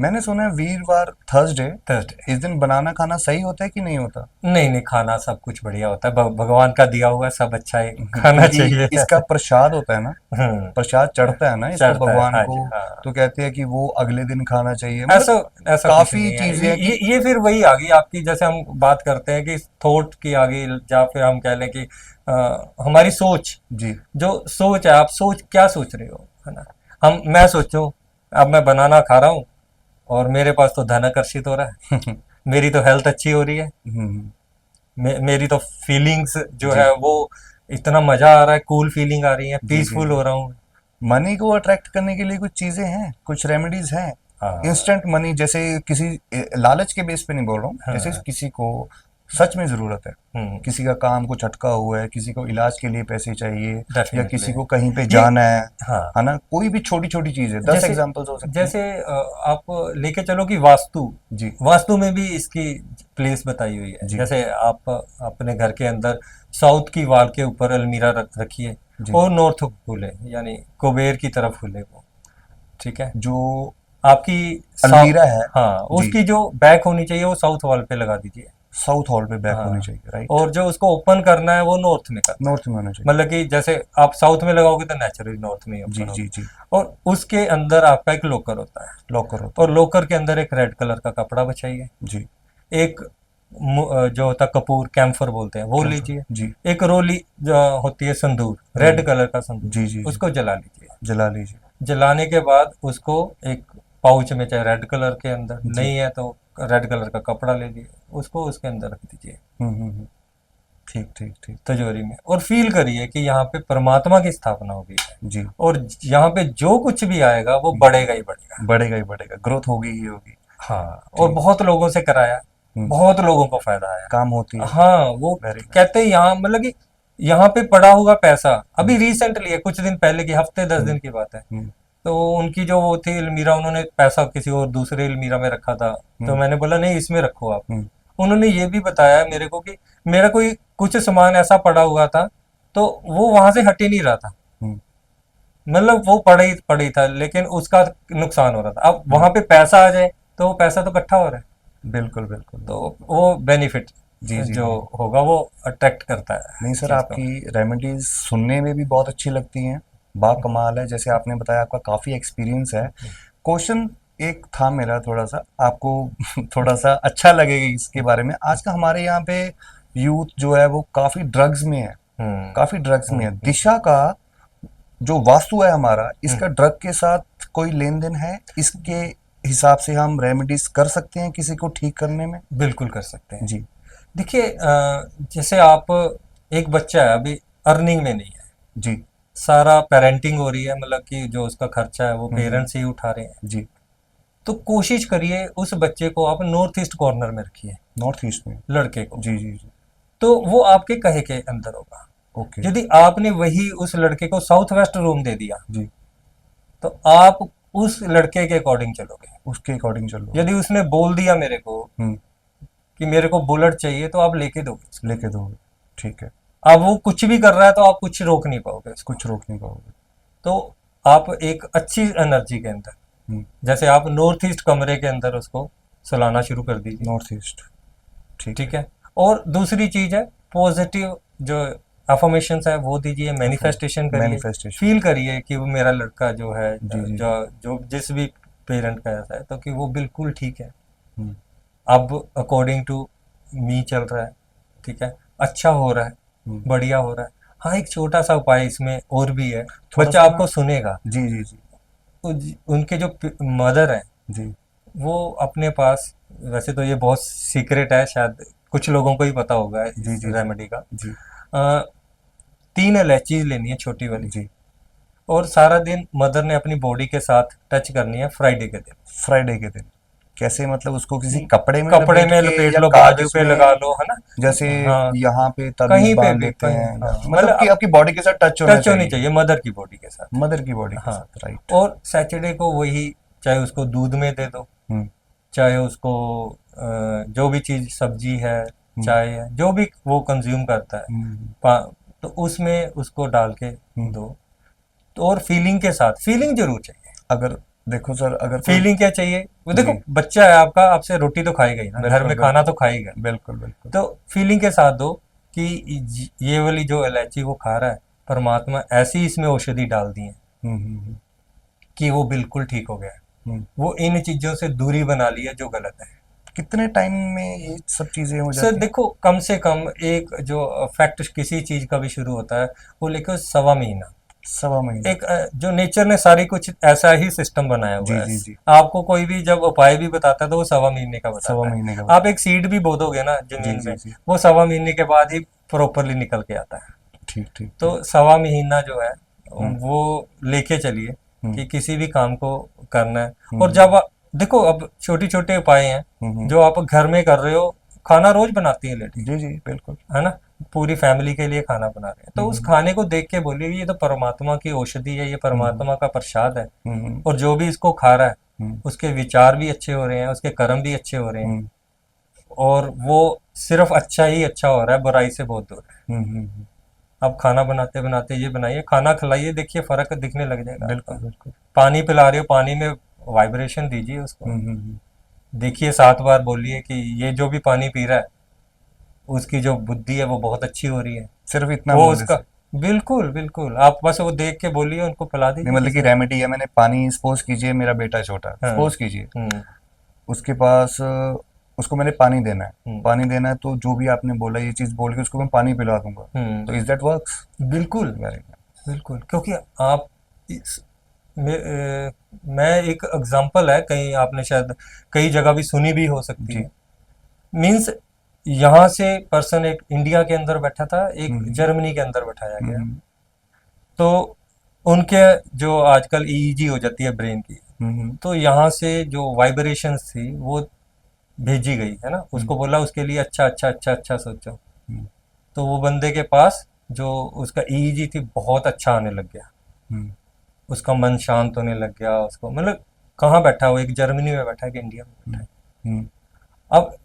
मैंने सुना है वीरवार थर्सडे थर्सडे इस दिन बनाना खाना सही होता है कि नहीं होता? नहीं नहीं, खाना सब कुछ बढ़िया होता है, भगवान का दिया हुआ है, सब अच्छा ही खाना क्योंकि चाहिए। इसका प्रसाद होता है ना, प्रसाद चढ़ता है ना इसको चढ़ता है, भगवान हाँ को, जी, हाँ। तो कहते हैं कि वो अगले दिन खाना चाहिए। ऐसा मतलब ऐसा कुछ काफी नहीं है। चीजें हैं कि ये फिर वही आ गई आपकी, जैसे हम बात करते हैं कि थॉट की आ गई, या फिर हम कह लें कि हमारी सोच, जी जो सोच है, आप क्या सोच रहे हो, है ना। मैं सोचूं, अब मैं बनाना खा रहा हूँ और मेरे पास तो धन आकर्षित हो रहा है, मेरी तो हेल्थ अच्छी हो रही है, हम्म, मेरी तो फीलिंग्स जो जी है वो इतना मजा आ रहा है, कूल फीलिंग आ रही है, जी जी पीसफुल जी। हो रहा हूँ। मनी को अट्रैक्ट करने के लिए कुछ चीजें हैं, कुछ रेमेडीज हैं। हाँ इंस्टेंट मनी, जैसे किसी लालच के बेस पे नहीं बोल रहा हूँ, हाँ। जैसे किसी को सच में जरूरत है, किसी का काम कुछ अटका हुआ है, किसी को इलाज के लिए पैसे चाहिए, या डेफिनेटली किसी को कहीं पे ये, जाना हाँ, है ना, कोई भी छोटी छोटी चीज है, 10 जैसे एग्जांपल्स हो सकते हैं। जैसे आप लेके चलो कि वास्तु, जी वास्तु में भी इसकी प्लेस बताई हुई है। जी जैसे आप अपने घर के अंदर साउथ की वॉल के ऊपर अलमीरा रखिए जी। और नॉर्थ खुले, यानी कुबेर की तरफ खुले वो, ठीक है। जो आपकी अलमीरा है, हाँ, जी, उसकी जो बैक होनी चाहिए वो साउथ वॉल पे लगा दीजिए। साउथ हॉल पे बैक होनी हाँ, चाहिए, राइट। और जो उसको ओपन करना है वो नॉर्थ में करना है। नॉर्थ में होना चाहिए। मतलब कि जैसे आप साउथ में लगाओगे तो नेचुरली नॉर्थ में ही जी ओपन जी होगा। जी। और उसके अंदर आपका एक लॉकर होता है, लॉकर होता और लॉकर के अंदर एक रेड कलर का कपड़ा बिछाइए, है। जी एक जो होता है कपूर, कैम्फर बोलते हैं, वो कैम्फर, लीजिए। जी एक रोली जो होती है संदूर, रेड कलर का संदूर, जी जी जी, उसको जला लीजिए। जला लीजिए। जलाने के बाद उसको एक पाउच में, चाहे रेड कलर के अंदर, जी, नहीं है तो रेड कलर का कपड़ा ले लीजिए, उसको उसके अंदर रख दीजिए, हम्म, ठीक ठीक ठीक, तिजोरी में, और फील करिए कि यहाँ पे परमात्मा की स्थापना हो गई है। जी, और यहाँ पे जो कुछ भी आएगा वो बढ़ेगा ही बढ़ेगा। बढ़ेगा ही बढ़ेगा, ग्रोथ होगी ही होगी। हाँ, और ठीक, बहुत लोगों से कराया, हम्म, बहुत लोगों को फायदा आया। काम होती है। हाँ, वो वेरी नाइस। कहते हैं यहाँ, मतलब कि यहाँ पे पड़ा हुआ पैसा, अभी हम्म रिसेंटली है, कुछ दिन पहले की, हफ्ते 10 दिन की बात है। हम्म तो उनकी जो वो थी अलमीरा, उन्होंने पैसा किसी और दूसरे अलमीरा में रखा था। तो हम्म मैंने बोला नहीं, इसमें रखो आप। हम्म उन्होंने ये भी बताया मेरे को कि मेरा कोई कुछ सामान ऐसा पड़ा हुआ था, तो वो वहां से हट ही नहीं रहा था। हम्म मतलब वो पड़ा ही था, लेकिन उसका नुकसान हो रहा था। अब हम्म, वहां पे पैसा आ जाए तो वो पैसा तो इकट्ठा हो रहा है, बिल्कुल बिल्कुल तो बिल्कुल। वो बेनिफिट जी जी जो जी, होगा वो अट्रैक्ट करता है नहीं सर, चीज को। आपकी रेमेडीज सुनने में भी बहुत अच्छी लगती हैं, बा कमाल है। जैसे आपने बताया आपका काफ़ी एक्सपीरियंस है। क्वेश्चन एक था मेरा थोड़ा सा आपको थोड़ा सा अच्छा लगेगा इसके बारे में। आज का हमारे यहाँ पे यूथ जो है वो काफ़ी ड्रग्स में है, हम्म काफ़ी ड्रग्स में है। हम्म दिशा का जो वास्तु है हमारा, हम्म, इसका ड्रग के साथ कोई लेन देन है? इसके हिसाब से हम रेमेडीज कर सकते हैं किसी को ठीक करने में? बिल्कुल कर सकते हैं। जी देखिए, जैसे आप, एक बच्चा है अभी, अर्निंग में नहीं है, जी, सारा पेरेंटिंग हो रही है, मतलब कि जो उसका खर्चा है वो हम्म, पेरेंट्स ही उठा रहे हैं। जी, तो कोशिश करिए उस बच्चे को आप नॉर्थ ईस्ट कॉर्नर में रखिए, नॉर्थ ईस्ट में, लड़के को। जी जी जी, तो वो आपके कहे के अंदर होगा। ओके, यदि आपने वही उस लड़के को साउथ वेस्ट रूम दे दिया, जी, तो आप उस लड़के के अकॉर्डिंग चलोगे। उसके अकॉर्डिंग चल लो। यदि उसने बोल दिया मेरे को हम्म, कि मेरे को बुलेट चाहिए, तो आप लेके दोगे उसको। लेके दोगे, ठीक है, अब वो कुछ भी कर रहा है तो आप कुछ रोक नहीं पाओगे उसको। कुछ रोक नहीं पाओगे। तो आप एक अच्छी एनर्जी के अंदर, हम्म, जैसे आप नॉर्थ ईस्ट कमरे के अंदर उसको सुलाना शुरू कर दीजिए। नॉर्थ ईस्ट, ठीक है, ठीक है। और दूसरी चीज है, पॉजिटिव जो अफर्मेशंस है वो दीजिए, मैनिफेस्टेशन करिए, मैनिफेस्टेशन, फील करिए कि वो मेरा लड़का जो है, जी जी जी, जो जो जिस भी पेरेंट का ऐसा है, तो कि वो बिल्कुल ठीक है, हम्म अब अकॉर्डिंग टू मी चल रहा है, ठीक है, अच्छा हो रहा है, हम्म, बढ़िया हो रहा है। हाँ, एक छोटा सा उपाय इसमें और भी है, थोड़ा बच्चा सा ना, आपको सुनेगा। जी जी जी उनके जो मदर है, जी, वो अपने पास, वैसे तो ये बहुत सीक्रेट है, शायद कुछ लोगों को ही पता होगा जी इस जी जी रेमेडी का। जी 3 इलायची लेनी है, छोटी वाली, जी, और सारा दिन मदर ने अपनी बॉडी के साथ टच करनी है, फ्राइडे के दिन। फ्राइडे के दिन कैसे? मतलब उसको किसी कपड़े में कपड़े लपेट में के लपेट या लो, बाजू कागज पे में? लगा लो, है ना। जैसे हाँ, यहाँ पे ताबीज कहीं पे बांध भी, देते कहीं, हैं, या हाँ, मतलब कि आपकी बॉडी के साथ टच होना टच होनी चाहिए, चाहिए मदर की बॉडी के साथ। मदर की बॉडी के हाँ, साथ, राइट। और सैटरडे को वही, चाहे उसको दूध में दे दो, हम्म चाहे उसको जो भी चीज, सब्जी है, हम्म चाय है, जो भी वो कंज्यूम करता है, हम्म तो उसमें उसको डाल के हम्म। दो। तो और फीलिंग के साथ, फीलिंग जरूर चाहिए। अगर देखो सर, अगर कोई, फीलिंग क्या चाहिए, वो देखो, जी, बच्चा है आपका, आपसे रोटी तो खाएगा ही ना, घर बिल्कुल में खाना बिल्कुल तो खाएगा। बिल्कुल बिल्कुल, तो फीलिंग के साथ दो कि ये वाली जो इलायची वो खा रहा है, परमात्मा ऐसी इसमें औषधि डाल दी है हम्म हम्म कि वो बिल्कुल ठीक हो गया है। हम्म। वो इन चीजों से दूरी बना ली है जो गलत है। कितने टाइम में ये सब चीजें हो सर जाती हैं? देखो, कम से कम एक जो फैक्ट किसी चीज का भी शुरू होता है, वो लेकर 1.25 महीना। सवा महीना, एक जो नेचर ने सारी कुछ ऐसा ही सिस्टम बनाया हुआ जी है। जी जी, आपको कोई भी जब उपाय भी बताता है तो वो 1.25 महीने का सवा बताता है। महीने का आप बता, एक सीड भी बो दोगे ना जी जमीन जी में, जी, वो 1.25 महीने के बाद ही प्रॉपरली निकल के आता है। ठीक ठीक तो ठीक, 1.25 महीना जो है हम्म वो लेके चलिए हम्म कि किसी भी काम को करना है। और हम्म जब देखो, अब छोटी छोटे उपाय हैं हम्म, जो आप घर में कर रहे हो। खाना रोज बनाती है लेडी, जी जी बिल्कुल, है ना, पूरी फैमिली के लिए खाना बना रहे हैं, तो उस हम्म खाने को देख के बोलिए ये तो परमात्मा की औषधि है, ये हम्म परमात्मा का प्रसाद है। हम्म और जो भी इसको खा रहा है, हम्म उसके विचार भी अच्छे हो रहे हैं, उसके कर्म भी अच्छे हो रहे हैं, हम्म और वो सिर्फ अच्छा ही अच्छा हो रहा है, बुराई से बहुत दूर है। हम्म, आप खाना बनाते बनाते ये बनाइए, खाना खिलाइए, देखिए फर्क दिखने लग जाएगा बिल्कुल आपका। बिल्कुल, पानी पिला रहे हो, पानी में वाइब्रेशन दीजिए उसको, हम्म। देखिए 7 बार बोलिए कि ये जो भी पानी पी रहा है, उसकी जो बुद्धि है वो बहुत अच्छी हो रही है। सिर्फ इतना वो बोलने उसका, से? बिल्कुल बिल्कुल, आप बस वो देख के बोलिए, उनको पिला नहीं दीजिए मतलब कि किसी। रेमेडी है, मैंने पानी, सपोज कीजिए मेरा बेटा छोटा, हाँ। सपोज कीजिए हम्म उसके पास उसको मैंने पानी देना है, हम्म पानी देना है, तो जो भी आपने बोला ये चीज बोल के उसको मैं पानी पिला दूंगा, हम्म, तो इज दैट वर्क्स? बिल्कुल वेरी बिल्कुल, क्योंकि आप इस मैं एक एग्जांपल है, कहीं आपने शायद कई जगह भी सुनी भी हो सकती जी। है। मींस यहाँ से पर्सन एक इंडिया के अंदर बैठा था, एक हम्म जर्मनी के अंदर बैठाया गया। हम्म तो उनके जो आजकल ईईजी हो जाती है ब्रेन की, हम्म तो यहाँ से जो वाइब्रेशंस थी वो भेजी गई है ना, हम्म उसको बोला उसके लिए अच्छा अच्छा अच्छा अच्छा सोचो। हम्म तो वो बंदे के पास जो उसका ईईजी थी बहुत अच्छा आने लग गया, हम्म उसका मन शांत होने लग गया, उसको मतलब कहाँ बैठा हो, एक जर्मनी में बैठा है कि इंडिया में बैठा हम्म है। हम्म, अब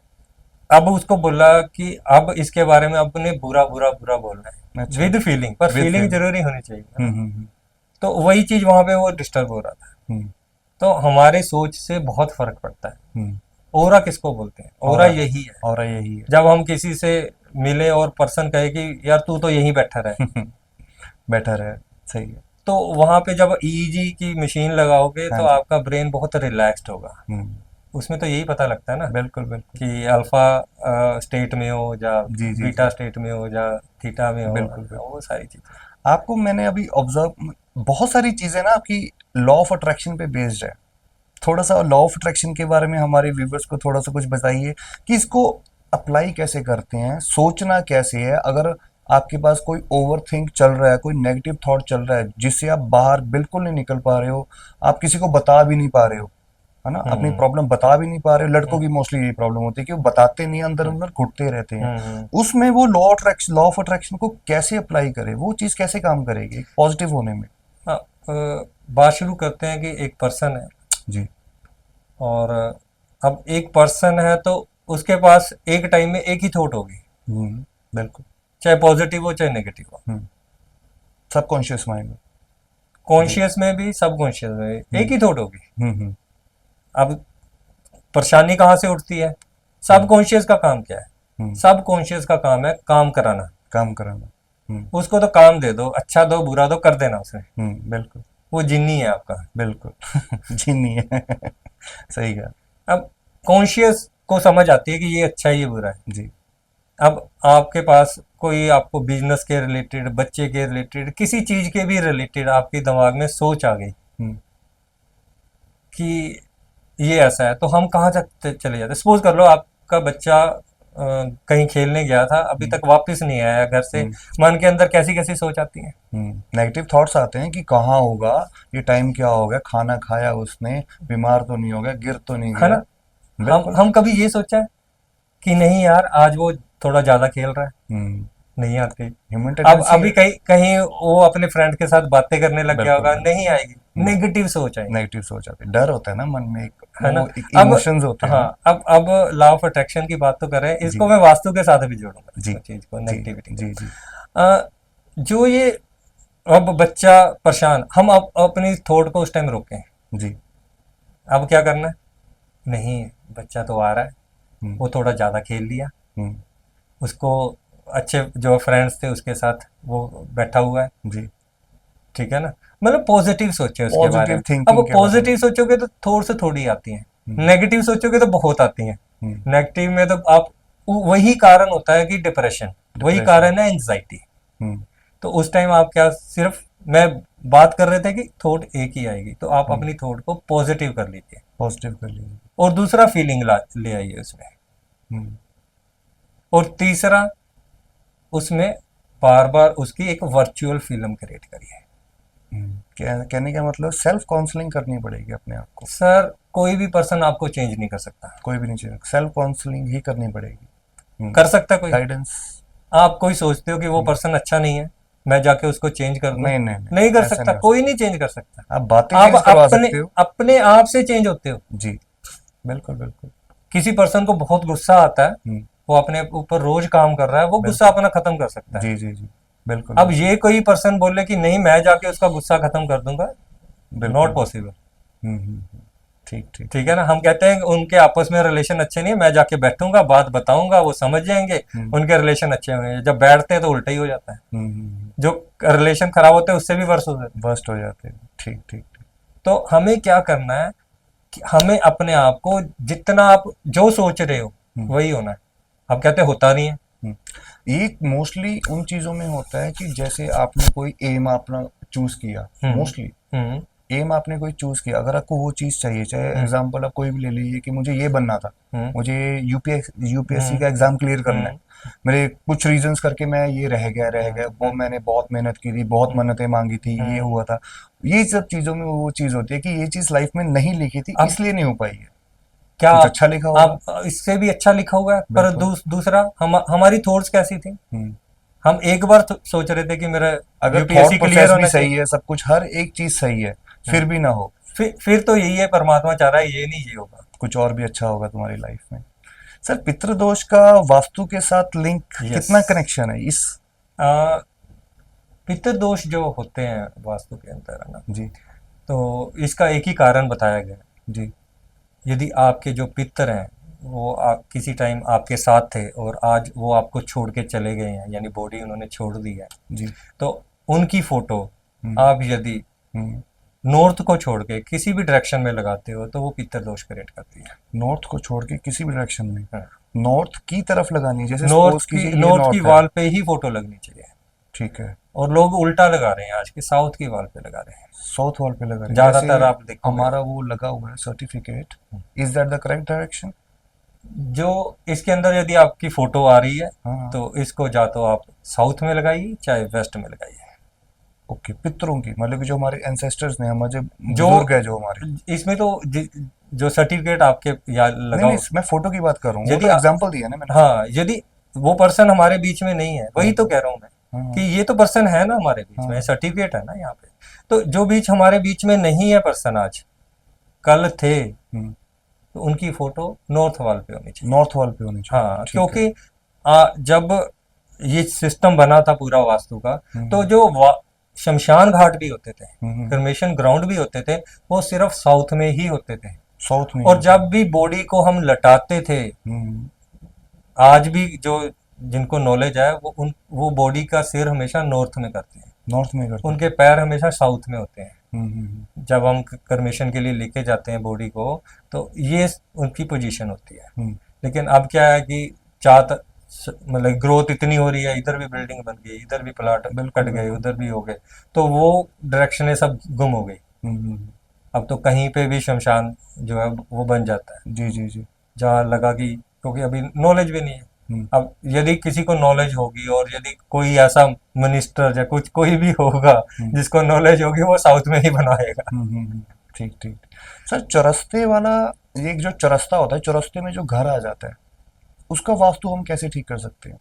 अब उसको बोला कि अब इसके बारे में अपने बुरा बुरा बुरा बोलना है अच्छा। विद फीलिंग, पर विद फीलिंग फीलिंग। जरूरी होनी चाहिए है ना। हम्म। तो वही चीज वहां पे वो डिस्टर्ब हो रहा था। हम्म तो हमारे सोच से बहुत फर्क पड़ता है। हम्म। ओरा किसको बोलते हैं? ओरा यही है। और यही है। जब हम किसी से मिले और पर्सन कहे कि यार तू तो यहीं बैठा रहे, बेटर है। सही है। तो वहां पे जब ईईजी की मशीन लगाओगे हाँ तो जी। आपका ब्रेन बहुत रिलैक्स्ड होगा। हम्म। उसमें तो यही पता लगता है ना बिल्कुल बिल्कुल। कि अल्फा स्टेट में हो या जी जी बीटा जी। स्टेट में हो या थीटा में हो, बिल्कुल बिल्कुल। वो सारी चीजें। आपको मैंने अभी ऑब्जर्व, बहुत सारी चीजें ना आपकी लॉ ऑफ अट्रैक्शन पे बेस्ड है। थोड़ा सा लॉ ऑफ अट्रैक्शन के बारे में हमारे व्यूवर्स को थोड़ा सा कुछ बताइए कि इसको अप्लाई कैसे करते हैं, सोचना कैसे है। अगर आपके पास कोई ओवर थिंक चल रहा है, कोई नेगेटिव थॉट चल रहा है जिससे आप बाहर बिल्कुल नहीं निकल पा रहे हो, आप किसी को बता भी नहीं पा रहे हो, है ना, अपनी हम्म प्रॉब्लम बता भी नहीं पा रहे हो। लड़कों हम्म की मोस्टली यही प्रॉब्लम होती है कि वो बताते नहीं, अंदर हम्म अंदर घुटते रहते हैं। हम्म। उसमें वो लॉ ऑफ अट्रैक्शन को कैसे अप्लाई करें, वो चीज़ कैसे काम करेगी पॉजिटिव होने में? हाँ, बात शुरू करते हैं कि एक पर्सन है, जी। और अब एक पर्सन है तो उसके पास एक टाइम में एक ही थॉट होगी, बिल्कुल। चाहे पॉजिटिव हो चाहे नेगेटिव हो। हम्म। सबकॉन्शियस माइंड में। जी। कॉन्शियस में भी सबकॉन्शियस में भी हम्म एक ही थॉट होगी। हम्म। अब परेशानी कहाँ से उठती है? हम्म सबकॉन्शियस का काम क्या है? हम्म। सबकॉन्शियस का काम है काम कराना। काम कराना। उसको तो काम दे दो, अच्छा दो बुरा दो, कर देना उसे। बिल्कुल वो जिन्नी है आपका। बिल्कुल। जी नहीं है। सही कहा। अब कॉन्शियस को समझ आती है कि ये अच्छा है ये बुरा है। जी। अब आपके पास कोई आपको बिजनेस के रिलेटेड, बच्चे के रिलेटेड, किसी चीज के भी रिलेटेड आपके दिमाग में सोच आ गई हम्म कि ये ऐसा है, तो हम कहाँ तक चले जाते? सपोज कर लो आपका बच्चा कहीं खेलने गया था, अभी हम्म तक वापस नहीं आया घर से, हम्म मन के अंदर कैसी कैसी सोच आती है। नेगेटिव थॉट्स आते हैं कि कहाँ होगा, ये टाइम क्या हो गया, खाना खाया उसने, बीमार तो नहीं हो गया, गिर तो नहीं है गया। ना? हम बिल्कुल। हम कभी ये सोचा है कि नहीं यार आज वो थोड़ा ज्यादा खेल रहा है? नहीं आती। ह्यूमन अब टेंडेंसी अभी है। कहीं कहीं वो अपने फ्रेंड के साथ बातें करने लग गया बिल्कुल होगा, बिल्कुल। नहीं आएगी, हम्म नेगेटिव सोच आएंगी। नेगेटिव सोच आती है, डर होता है ना मन में, एक है ना? वो एक अब इमोशंस होते हैं हाँ, ना। अब लॉ ऑफ अट्रैक्शन की बात तो करें, जी इसको मैं वास्तु के साथ भी जोड़ूंगा, जी इसको चीज को, जी नेगेटिविटी जी जी को। जो ये अब बच्चा परेशान, हम अपनी थॉट को उस टाइम रोकें। जी। अब क्या करना है? नहीं, बच्चा तो आ रहा है, हम्म वो थोड़ा ज्यादा खेल लिया, हम्म। उसको अच्छे जो फ्रेंड्स थे उसके साथ वो बैठा हुआ है, जी। ठीक है ना? मतलब पॉजिटिव सोचो उसके बारे पॉजिटिव में। अब थिंकिंग के बारे में। पॉजिटिव सोचोगे तो थोड़ी से थोड़ी आती हैं, हम्म नेगेटिव सोचोगे तो बहुत आती हैं। हम्म। नेगेटिव में तो आप, वही कारण होता है कि डिप्रेशन, वही डिप्रेशन। कारण है एंजाइटी। हम्म तो उस टाइम आप क्या, सिर्फ मैं बात कर रहे थे कि थॉट एक ही आएगी, तो आप हम्म। अपनी थॉट को पॉजिटिव कर लीजिए पॉजिटिव कर लीजिए। और दूसरा फीलिंग ले आइए उसमें, हम्म और तीसरा उसमें बार बार उसकी एक वर्चुअल फिल्म क्रिएट करिए। कहने का मतलब सेल्फ काउंसलिंग करनी पड़ेगी अपने आप को। सर कोई भी पर्सन आपको चेंज नहीं कर सकता। कोई भी नहीं चाहिए, सेल्फ काउंसलिंग ही करनी पड़ेगी। कर सकता है कोई? गाइडेंस। आप कोई सोचते हो कि वो पर्सन अच्छा नहीं है, मैं जाके उसको चेंज कर दूं? नहीं नहीं नहीं, नहीं कर ऐसे सकता, नहीं हो कोई सकता। नहीं चेंज कर सकता। आप बातें आप चेंज करवा अपने सकते हो। अपने आप से चेंज होते हो। जी। बिल्कुल बिल्कुल। किसी पर्सन को बहुत गुस्सा आता है, हम्म वो अपने ऊपर रोज काम कर रहा है, वो गुस्सा बिल्कुल। अपना खत्म कर सकता है। जी जी जी। बिल्कुल अब बिल्कुल। ये कोई पर्सन बोले कि नहीं मैं जाके उसका गुस्सा खत्म कर दूंगा, बिल्कुल नॉट बिल्कुल। पॉसिबल। ठीक ठीक। ठीक है ना? हम कहते हैं कि उनके आपस में रिलेशन अच्छे नहीं है, मैं जाके बैठूंगा, बात बताऊंगा, वो समझ जाएंगे, हम्म उनके रिलेशन अच्छे होंगे। जब बैठते हैं तो उल्टा ही हो जाता है, हम्म। जो रिलेशन खराब होते हैं उससे भी वर्ष हो जाते हैं। बस्ट हो जाते हैं। ठीक ठीक ठीक। तो हमें क्या करना है कि हमें अपने आप को, जितना आप जो सोच रहे हो वही होना है। आप कहते होता नहीं है। ये मोस्टली उन चीजों में होता है कि जैसे आपने कोई एम अपना चूज किया, मोस्टली हम्म एम आपने कोई चूज किया, अगर आपको वो चीज चाहिए, चाहे एग्जांपल आप कोई भी ले लीजिए कि मुझे ये बनना था, मुझे यूपीएससी का एग्जाम क्लियर करना है, मेरे कुछ रीजंस करके मैं ये रह गया वो मैंने बहुत मेहनत की थी, बहुत मन्नतें मांगी थी, ये हुआ था। ये सब चीजों में वो चीज होती है कि ये चीज लाइफ में नहीं लिखी थी, अब इसलिए नहीं हो पाई है। क्या कुछ अच्छा लिखा होगा। आप इससे भी अच्छा लिखा हुआ है, पर बिल्कुल। दूसरा हमारी थॉट्स कैसी थी। हम एक बार सोच रहे थे कि मेरा अगर यूपीएससी थॉट क्लियर प्रोसेस भी होना सही चाहिए। है, सब कुछ हर एक चीज सही है, फिर भी ना हो, फिर तो यही है, परमात्मा चाह रहा है ये नहीं, ये होगा। कुछ और भी अच्छा होगा तुम्हारी लाइफ में। सर, पितृदोष का वास्तु के साथ लिंक यस। कितना कनेक्शन है इस। पितृ दोष जो होते हैं वास्तु के अंदर, है ना, जी तो इसका एक ही कारण बताया गया है। जी यदि आपके जो पितर हैं वो किसी टाइम आपके साथ थे और आज वो आपको छोड़ के चले गए हैं, यानी बॉडी उन्होंने छोड़ दी है, जी। तो उनकी फोटो हम्म, आप यदि हम्म। नॉर्थ को छोड़ के किसी भी डायरेक्शन में लगाते हो तो वो पितर दोष क्रिएट करती है। नॉर्थ को छोड़ के किसी भी डायरेक्शन में, हाँ। नॉर्थ की तरफ लगानी है, जैसे सपोज कीजिए ये नॉर्थ की नॉर्थ है। वॉल पे ही फोटो लगनी चाहिए। ठीक है। और लोग उल्टा लगा रहे हैं आज के, साउथ की वॉल पे लगा रहे हैं साउथ वॉल पे लगा रहे हैं, ज्यादातर, जैसे आप देखोगे। हमारा वो लगा हुआ है certificate, is that the correct direction. जो इसके अंदर यदि आपकी फोटो आ रही है हाँ। तो इसको जा तो आप साउथ में लगाइए चाहे वेस्ट में लगाइए। ओके, पितरों की मतलब कि जो हमारे एंसेस्टर्स ने, हमारे जो बुजुर्ग है जो हमारे। इसमें तो जो सर्टिफिकेट आपके या नहीं लगाओ, नहीं, मैं फोटो की बात कर रहा हूँ, वो यदि तो एग्जांपल दिया ना मैंने। हाँ, यदि वो पर्सन हमारे बीच में नहीं है, वही तो कह रहा हूँ मैं कि हाँ ये तो पर्सन है ना हमारे बीच में, हाँ। सर्टिफिकेट है ना यहाँ पे। तो जो बीच हमारे बीच में नहीं है पर्सन, आज कल थे, तो उनकी फोटो नॉर्थ वॉल पे होनी चाहिए। नॉर्थ वॉल पे होनी चाहिए, हाँ, ठीक है। क्योंकि जब ये सिस्टम बना था पूरा वास्तु का, तो जो शमशान घाट भी होते थे, क्रिमेशन ग्राउंड भी होते थे, वो सिर्फ साउथ में ही होते थे। साउथ में और जब भी बॉडी को हम लटाते थे, आज भी जो जिनको नॉलेज है वो बॉडी का सिर हमेशा नॉर्थ में करते हैं, नॉर्थ में करते उनके पैर हमेशा साउथ में होते हैं। हैं। जब हम करमेशन के लिए लेके जाते हैं बॉडी को, तो ये उनकी पोजीशन होती है। लेकिन अब क्या है कि मतलब ग्रोथ इतनी हो रही है, इधर भी बिल्डिंग बन गई, इधर भी प्लाट बिल्कुल कट गए, बिल्कुल। उधर भी हो गए, तो वो डायरेक्शनें सब गुम हो गई। अब तो कहीं पे भी शमशान जो है वो बन जाता है, जी जी जी। जहाँ लगा कि, क्योंकि अभी नॉलेज भी नहीं है। अब यदि किसी को नॉलेज होगी और यदि कोई ऐसा मिनिस्टर या कुछ कोई भी होगा जिसको नॉलेज होगी, वो साउथ में ही बनाएगा। ठीक ठीक। सर, चौरस्ते वाला, ये जो चौरस्ता होता है, चौरस्ते में जो घर आ जाता है, उसका वास्तु हम कैसे ठीक कर सकते हैं,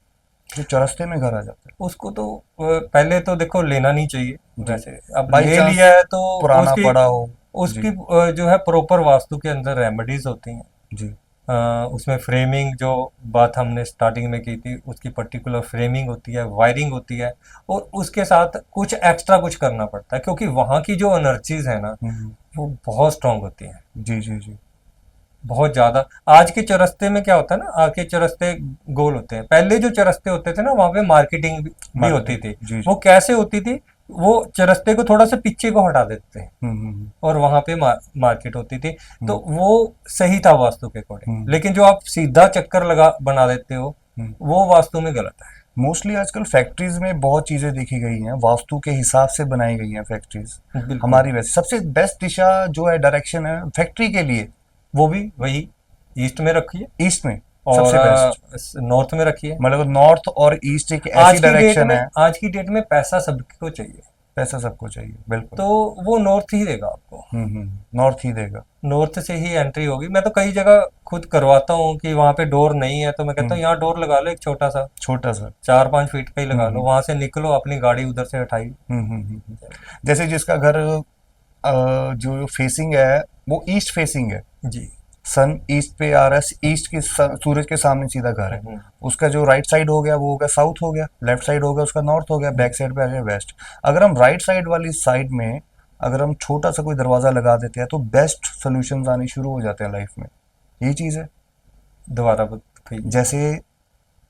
जो चौरस्ते में घर आ जाता है। उसको तो पहले तो देखो लेना नहीं चाहिए वैसे। अब बाई ले चांस लिया है तो पुराना उसकी पड़ा हो। उसकी जो है प्रॉपर वास्तु के अंदर रेमेडीज होती हैं। जी उसमें फ्रेमिंग, जो बात हमने स्टार्टिंग में की थी, उसकी पर्टिकुलर फ्रेमिंग होती है, वायरिंग होती है, और उसके साथ कुछ एक्स्ट्रा कुछ करना पड़ता है, क्योंकि वहाँ की जो एनर्जीज है ना, वो बहुत स्ट्रांग होती हैं, जी जी जी। बहुत ज्यादा। आज के चौरस्ते में क्या होता है ना, आज के चौरस्ते गोल होते हैं, पहले जो चौरस्ते होते थे ना, वहाँ पे मार्केटिंग भी होती थी। जी जी। वो कैसे होती थी, वो चौरस्ते को थोड़ा सा पीछे को हटा देते थे और वहां पे मार्केट होती थी, तो वो सही था वास्तु के अकॉर्डिंग। लेकिन जो आप सीधा चक्कर लगा बना देते हो, वो वास्तु में गलत है। मोस्टली आजकल फैक्ट्रीज में बहुत चीजें देखी गई हैं, वास्तु के हिसाब से बनाई गई हैं फैक्ट्रीज। बिल्कुल। हमारी वैसे सबसे बेस्ट दिशा जो है, डायरेक्शन है फैक्ट्री के लिए, वो भी वही ईस्ट में रखिए ईस्ट में और सबसे बेस्ट। नॉर्थ में रखिए। मतलब नॉर्थ और ईस्ट एक ऐसी आज की डेट डायरेक्शन में है। आज की डेट में पैसा सबको चाहिए, पैसा सबको चाहिए, बिल्कुल। तो वो नॉर्थ ही देगा आपको, नॉर्थ ही देगा। नॉर्थ से ही एंट्री होगी। मैं तो कई जगह खुद करवाता हूँ कि वहाँ पे डोर नहीं है, तो मैं कहता हूँ यहाँ डोर लगा लो, एक छोटा सा, छोटा सा 4-5 फीट का ही लगा लो, वहां से निकलो, अपनी गाड़ी उधर से हटाई। जैसे जिसका घर जो फेसिंग है वो ईस्ट फेसिंग है, जी। सन ईस्ट पे आ रहा है, ईस्ट के सूरज के सामने सीधा घर है, उसका जो राइट साइड हो गया वो हो गया साउथ हो गया, लेफ्ट साइड हो गया उसका नॉर्थ हो गया, बैक साइड पे आ गया वेस्ट। अगर हम राइट साइड वाली साइड में अगर हम छोटा सा कोई दरवाजा लगा देते हैं, तो बेस्ट सोल्यूशंस आने शुरू हो जाते हैं लाइफ में। यही चीज है। दोबारा बताइए। जैसे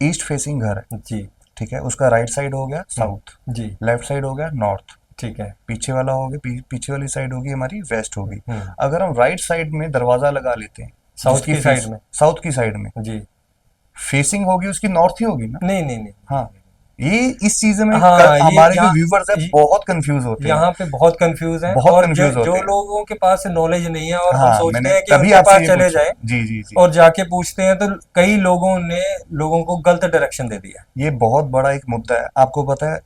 ईस्ट फेसिंग घर है, जी। ठीक है, उसका राइट साइड हो गया साउथ, जी। लेफ्ट साइड हो गया नॉर्थ, ठीक है। पीछे वाला हो गया, पीछे वाली साइड होगी हमारी वेस्ट होगी। अगर हम राइट साइड में दरवाजा लगा लेते हैं, साउथ की साइड में, साउथ की साइड में, जी, फेसिंग होगी उसकी नॉर्थ ही होगी ना। नहीं नहीं नहीं। हाँ, ये इस चीज में हाँ ये हमारे जो यहाँ व्यूवर्स है बहुत कंफ्यूज होते हैं, यहाँ पे बहुत कंफ्यूज हैं, बहुत और जो कंफ्यूज जो होते हैं। लोगों के पास नॉलेज नहीं है और हम हाँ, सोचते मैंने हैं कि तभी उनके आपसे पास ये चले पूछा। जाए जी जी जी। और जाके पूछते हैं तो कई लोगों ने लोगों को गलत डायरेक्शन दे दिया। ये बहुत बड़ा एक मुद्दा है, आपको पता है।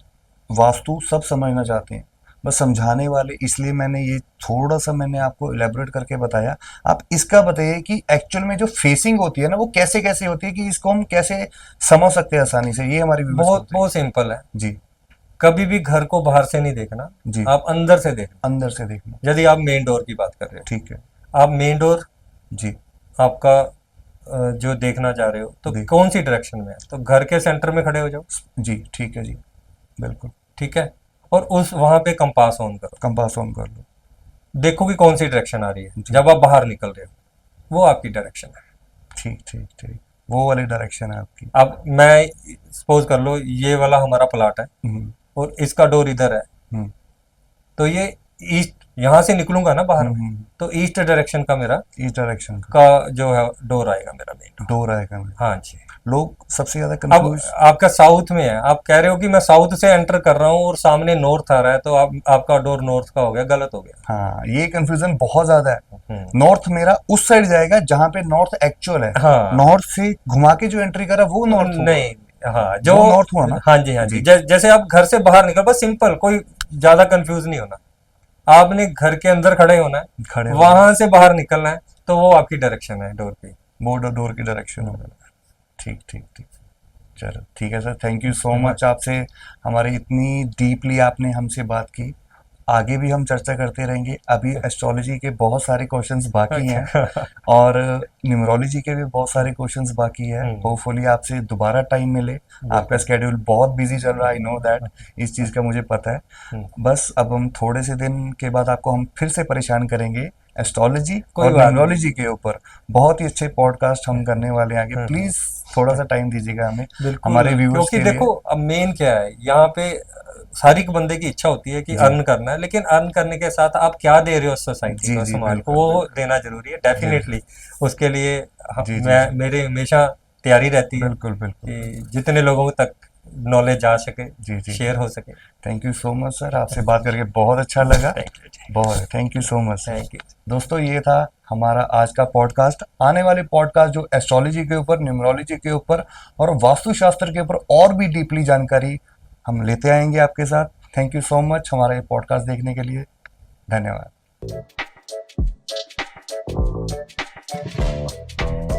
वास्तु सब समझना चाहते हैं, बस समझाने वाले, इसलिए मैंने ये थोड़ा सा मैंने आपको इलेबोरेट करके बताया। आप इसका बताइए कि एक्चुअल में जो फेसिंग होती है ना वो कैसे कैसे होती है, कि इसको हम कैसे समझ सकते हैं आसानी से, ये हमारी व्यूअर्स को बहुत बताइए। बहुत सिंपल है। जी कभी भी घर को बाहर से नहीं देखना, जी। आप अंदर से देखना। अंदर से देखना। यदि आप मेन डोर की बात कर रहे ठीक है। हो, आप मेन डोर जी आपका जो देखना चाह रहे हो तो जी कौन सी डायरेक्शन में है, तो घर के सेंटर में खड़े हो जाओ। जी। ठीक है जी, बिल्कुल। ठीक है, और उस वहां पे कंपास ऑन करो, कंपास ऑन कर लो। देखो कि कौन सी डायरेक्शन आ रही है जी। जब आप बाहर निकल रहे हो, वो आपकी डायरेक्शन है। ठीक ठीक ठीक, वो वाली डायरेक्शन है आपकी। अब मैं सपोज कर लो ये वाला हमारा प्लाट है हम्म और इसका डोर इधर है, हम्म तो ये ईस्ट, यहाँ से निकलूंगा ना बाहर में, हम्म। तो ईस्ट डायरेक्शन का मेरा इस डायरेक्शन का का जो है डोर आएगा, मेरा मेन डोर। डोर आएगा में। हाँ जी। लोग सबसे ज्यादा अब कंफ्यूज। आपका साउथ में है, आप कह रहे हो कि मैं साउथ से एंटर कर रहा हूँ और सामने नॉर्थ आ रहा है, तो आपका डोर नॉर्थ का हो गया, गलत हो गया। हाँ, ये कंफ्यूजन बहुत ज्यादा है। हम्म। नॉर्थ मेरा उस साइड जाएगा जहां पे नॉर्थ एक्चुअल है। हाँ। नॉर्थ से घुमा के जो एंट्री करा वो नॉर्थ हुआ। नहीं, हाँ जो, वो नॉर्थ हुआ ना। हाँ जी हाँ जी, जी। जैसे आप घर से बाहर निकल, बस सिंपल, कोई ज्यादा कंफ्यूज नहीं होना। आपने घर के अंदर खड़े होना है, खड़े हो वहां से बाहर निकलना है, तो वो आपकी डायरेक्शन है डोर की। वो डोर की डायरेक्शन होगा। ठीक ठीक ठीक। चलो ठीक है sir, thank you so much. आपसे हमारी इतनी डीपली आपने हमसे बात की। आगे भी हम चर्चा करते रहेंगे। अभी एस्ट्रोलॉजी के बहुत सारे क्वेश्चंस बाकी हैं और न्यूमरोलॉजी के भी बहुत सारे क्वेश्चंस बाकी है। होपफुली आपसे दोबारा टाइम मिले। आपका स्केड्यूल बहुत बिजी चल रहा है, आई नो दैट, इस चीज़ का मुझे पता है। बस अब हम थोड़े से दिन के बाद आपको हम फिर से परेशान करेंगे एस्ट्रोलॉजी कोई और बात नहीं। न्यूमरोलॉजी के ऊपर। बहुत ही अच्छे पॉडकास्ट हम करने वाले हैं आगे। प्लीज थोड़ा सा टाइम दीजिएगा हमें, बिल्कुल, हमारे व्यूअर्स क्योंकि के देखो लिए। अब मेन क्या है यहाँ पे, हर एक बंदे की इच्छा होती है कि जी अर्न करना है, लेकिन अर्न करने के साथ आप क्या दे रहे हो सोसाइटी जी को, जी, समाज को, बिल्कुल वो बिल्कुल। देना जरूरी है डेफिनेटली। उसके लिए जी जी मैं, जी, मेरे हमेशा तैयारी रहती है बिल्कुल बिल्कुल कि बिल्कुल। जितने लोगों तक नॉलेज जा सके, जी जी शेयर जी। हो सके। Thank you so much sir, आपसे बात करके बहुत अच्छा लगा। थैंक यू जी। बहुत, thank you so much sir. Thank you. दोस्तों, ये था हमारा आज का पॉडकास्ट। आने वाले पॉडकास्ट जो एस्ट्रोलॉजी के ऊपर, न्यूमरोलॉजी के ऊपर और वास्तुशास्त्र के ऊपर और भी डीपली जानकारी हम लेते आएंगे आपके साथ। थैंक यू सो मच हमारा ये पॉडकास्ट देखने के लिए। धन्यवाद।